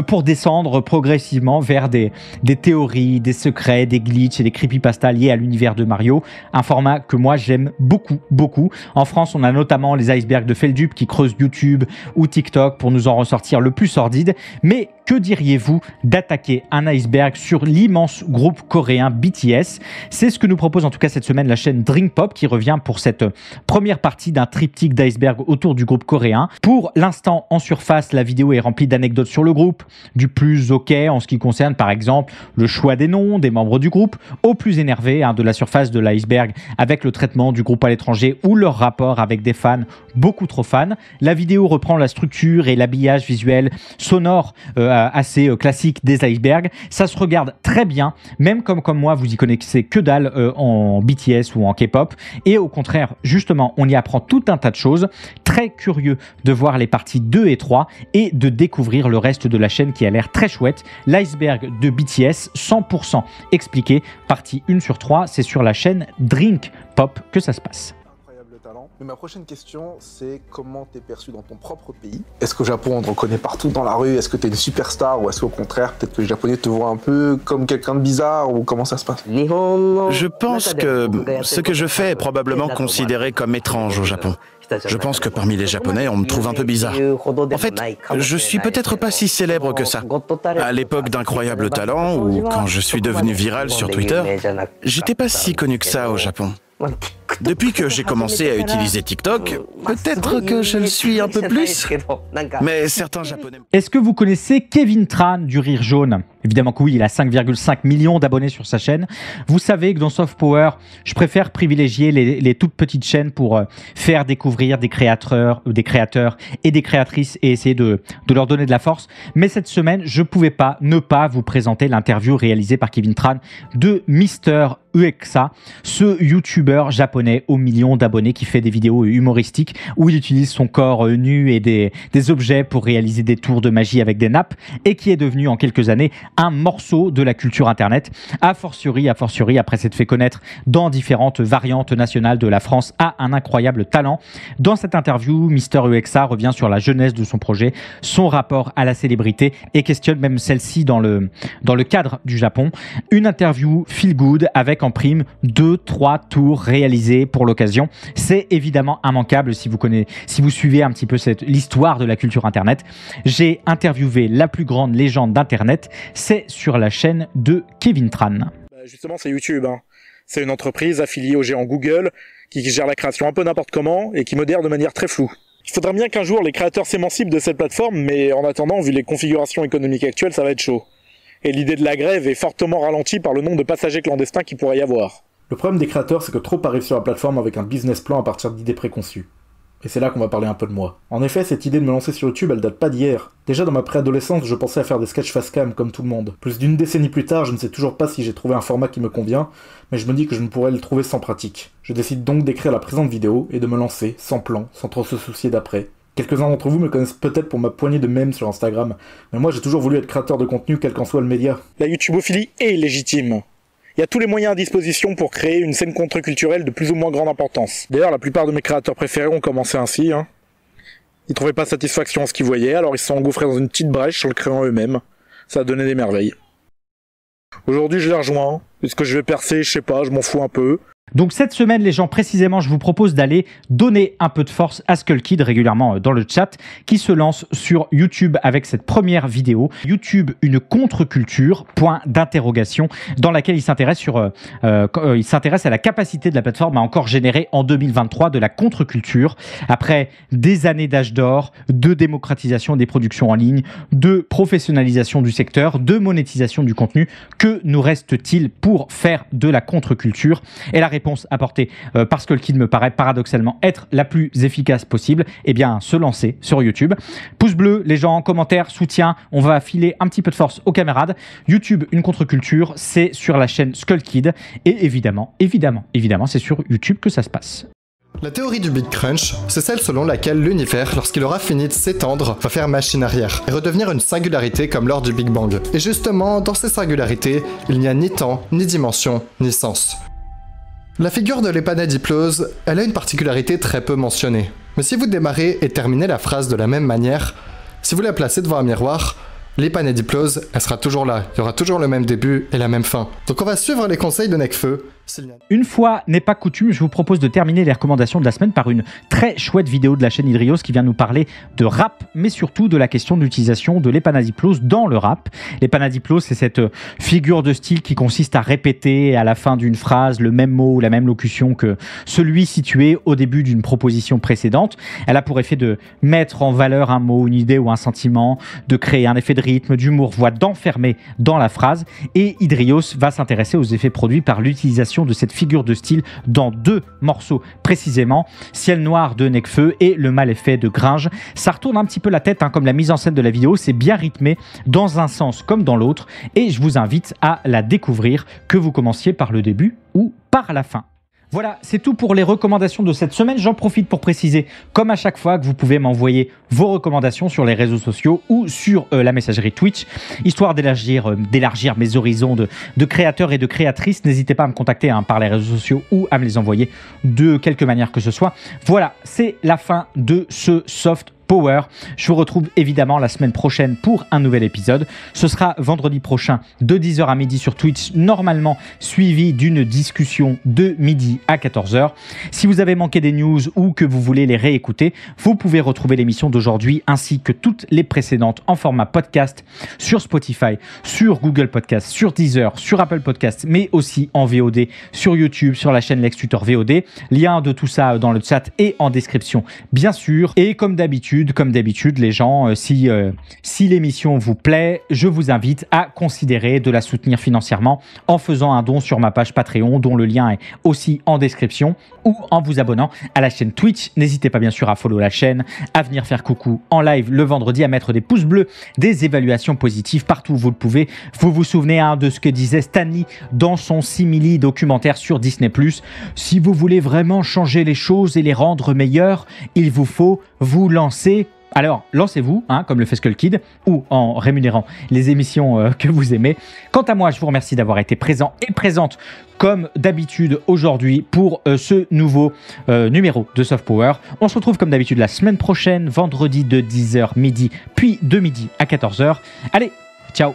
Pour descendre progressivement vers des théories, des secrets, des glitches et des creepypastas liés à l'univers de Mario. Un format que moi j'aime beaucoup, beaucoup. En France, on a notamment les icebergs de Feldup qui creusent YouTube ou TikTok pour nous en ressortir le plus sordide. Mais que diriez-vous d'attaquer un iceberg sur l'immense groupe coréen BTS? C'est ce que nous propose en tout cas cette semaine la chaîne Drinkpop qui revient pour cette première partie d'un triptyque d'iceberg autour du groupe coréen. Pour l'instant, en surface, la vidéo est remplie d'anecdotes sur le groupe, du plus ok en ce qui concerne par exemple le choix des noms des membres du groupe, au plus énervé de la surface de l'iceberg avec le traitement du groupe à l'étranger ou leur rapport avec des fans beaucoup trop fans. La vidéo reprend la structure et l'habillage visuel sonore assez classique des icebergs. Ça se regarde très bien, même comme moi, vous y connaissez que dalle en BTS ou en K-pop. Et au contraire, justement, on y apprend tout un tas de choses. Très curieux de voir les parties 2 et 3 et de découvrir le reste de la chaîne qui a l'air très chouette. L'iceberg de BTS, 100% expliqué, partie 1 sur 3, c'est sur la chaîne Drinkpop que ça se passe. Mais ma prochaine question, c'est comment t'es perçu dans ton propre pays? Est-ce qu'au Japon, on te reconnaît partout dans la rue? Est-ce que t'es une superstar? Ou est-ce qu'au contraire, peut-être que les Japonais te voient un peu comme quelqu'un de bizarre? Ou comment ça se passe? Je pense que ce que je fais est probablement considéré comme étrange au Japon. Je pense que parmi les Japonais, on me trouve un peu bizarre. En fait, je suis peut-être pas si célèbre que ça. À l'époque d'Incroyable Talent, ou quand je suis devenu viral sur Twitter, j'étais pas si connu que ça au Japon. Depuis que j'ai commencé à utiliser TikTok, peut-être que je le suis un peu plus, mais certains Japonais... Est-ce que vous connaissez Kevin Tran du Rire Jaune? Évidemment que oui, il a 5,5 millions d'abonnés sur sa chaîne. Vous savez que dans Soft Power, je préfère privilégier les toutes petites chaînes pour faire découvrir des créateurs et des créatrices et essayer de leur donner de la force. Mais cette semaine, je ne pouvais pas ne pas vous présenter l'interview réalisée par Kevin Tran de Mister Uexa, ce youtubeur japonais aux millions d'abonnés qui fait des vidéos humoristiques où il utilise son corps nu et des objets pour réaliser des tours de magie avec des nappes et qui est devenu en quelques années un morceau de la culture internet, a fortiori après s'être fait connaître dans différentes variantes nationales de la France, a un incroyable talent. Dans cette interview, Mister Uexa revient sur la jeunesse de son projet, son rapport à la célébrité et questionne même celle-ci dans le cadre du Japon. Une interview feel good avec en prime 2-3 tours réalisés pour l'occasion. C'est évidemment immanquable si vous suivez un petit peu l'histoire de la culture internet. J'ai interviewé la plus grande légende d'internet, c'est sur la chaîne de Kevin Tran. Justement, c'est YouTube. C'est une entreprise affiliée au géant Google qui gère la création un peu n'importe comment et qui modère de manière très floue. Il faudra bien qu'un jour les créateurs s'émancipent de cette plateforme, mais en attendant, vu les configurations économiques actuelles, ça va être chaud. Et l'idée de la grève est fortement ralentie par le nombre de passagers clandestins qu'il pourrait y avoir. Le problème des créateurs, c'est que trop arrivent sur la plateforme avec un business plan à partir d'idées préconçues. Et c'est là qu'on va parler un peu de moi. En effet, cette idée de me lancer sur YouTube, elle date pas d'hier. Déjà dans ma préadolescence, je pensais à faire des sketchs facecam comme tout le monde. Plus d'une décennie plus tard, je ne sais toujours pas si j'ai trouvé un format qui me convient, mais je me dis que je ne pourrais le trouver sans pratique. Je décide donc d'écrire la présente vidéo et de me lancer, sans plan, sans trop se soucier d'après. Quelques-uns d'entre vous me connaissent peut-être pour ma poignée de mèmes sur Instagram, mais moi j'ai toujours voulu être créateur de contenu quel qu'en soit le média. La YouTubophilie est légitime. Il y a tous les moyens à disposition pour créer une scène contre-culturelle de plus ou moins grande importance. D'ailleurs, la plupart de mes créateurs préférés ont commencé ainsi. Ils trouvaient pas satisfaction en ce qu'ils voyaient, alors ils se sont engouffrés dans une petite brèche en le créant eux-mêmes. Ça a donné des merveilles. Aujourd'hui, je les rejoins. Est-ce que je vais percer? Je sais pas, je m'en fous un peu. Donc cette semaine, les gens, précisément, je vous propose d'aller donner un peu de force à Skull Kid régulièrement dans le chat, qui se lance sur YouTube avec cette première vidéo. YouTube, une contre-culture, point d'interrogation, dans laquelle il s'intéresse à la capacité de la plateforme à encore générer en 2023 de la contre-culture. Après des années d'âge d'or, de démocratisation des productions en ligne, de professionnalisation du secteur, de monétisation du contenu, que nous reste-t-il pour faire de la contre-culture? Et la réponse apportée par Skull Kid me paraît paradoxalement être la plus efficace possible, eh bien se lancer sur YouTube. Pouce bleu, les gens, commentaires, soutien, on va filer un petit peu de force aux camarades. YouTube, une contre-culture, c'est sur la chaîne Skull Kid et évidemment, c'est sur YouTube que ça se passe. La théorie du Big Crunch, c'est celle selon laquelle l'univers, lorsqu'il aura fini de s'étendre, va faire machine arrière et redevenir une singularité comme lors du Big Bang. Et justement, dans ces singularités, il n'y a ni temps, ni dimension, ni sens. La figure de l'épanadiplose, elle a une particularité très peu mentionnée. Mais si vous démarrez et terminez la phrase de la même manière, si vous la placez devant un miroir, l'épanadiplose, elle sera toujours là. Il y aura toujours le même début et la même fin. Donc on va suivre les conseils de Nekfeu. Une fois n'est pas coutume, je vous propose de terminer les recommandations de la semaine par une très chouette vidéo de la chaîne Hydrios qui vient nous parler de rap, mais surtout de la question de l'utilisation de l'épanadiplose dans le rap. L'épanadiplose, c'est cette figure de style qui consiste à répéter à la fin d'une phrase le même mot ou la même locution que celui situé au début d'une proposition précédente. Elle a pour effet de mettre en valeur un mot, une idée ou un sentiment, de créer un effet de rythme, d'humour, voire d'enfermer dans la phrase. Et Hydrios va s'intéresser aux effets produits par l'utilisation de cette figure de style dans 2 morceaux précisément, Ciel Noir de Nekfeu et Le Mal est fait de Gringe. Ça retourne un petit peu la tête, comme la mise en scène de la vidéo, c'est bien rythmé dans un sens comme dans l'autre et je vous invite à la découvrir, que vous commenciez par le début ou par la fin. Voilà, c'est tout pour les recommandations de cette semaine. J'en profite pour préciser, comme à chaque fois, que vous pouvez m'envoyer vos recommandations sur les réseaux sociaux ou sur la messagerie Twitch, histoire d'élargir mes horizons de créateurs et de créatrices. N'hésitez pas à me contacter par les réseaux sociaux ou à me les envoyer de quelque manière que ce soit. Voilà, c'est la fin de ce Soft Power. Je vous retrouve évidemment la semaine prochaine pour un nouvel épisode. Ce sera vendredi prochain de 10h à midi sur Twitch, normalement suivi d'une discussion de midi à 14h. Si vous avez manqué des news ou que vous voulez les réécouter, vous pouvez retrouver l'émission d'aujourd'hui ainsi que toutes les précédentes en format podcast sur Spotify, sur Google Podcast, sur Deezer, sur Apple Podcast, mais aussi en VOD sur YouTube, sur la chaîne Lex Tutor VOD. Lien de tout ça dans le chat et en description, bien sûr. Et comme d'habitude, les gens, si l'émission vous plaît, je vous invite à considérer de la soutenir financièrement en faisant un don sur ma page Patreon, dont le lien est aussi en description, ou en vous abonnant à la chaîne Twitch. N'hésitez pas bien sûr à follow la chaîne, à venir faire coucou en live le vendredi, à mettre des pouces bleus, des évaluations positives partout où vous le pouvez. Vous vous souvenez de ce que disait Stanley dans son simili documentaire sur Disney+. Si vous voulez vraiment changer les choses et les rendre meilleures, il vous faut vous lancer. Alors, lancez-vous, comme le fait Skull Kid, ou en rémunérant les émissions que vous aimez. Quant à moi, je vous remercie d'avoir été présent et présente, comme d'habitude, aujourd'hui, pour ce nouveau numéro de Soft Power. On se retrouve comme d'habitude la semaine prochaine, vendredi de 10h midi, puis de midi à 14h. Allez, ciao!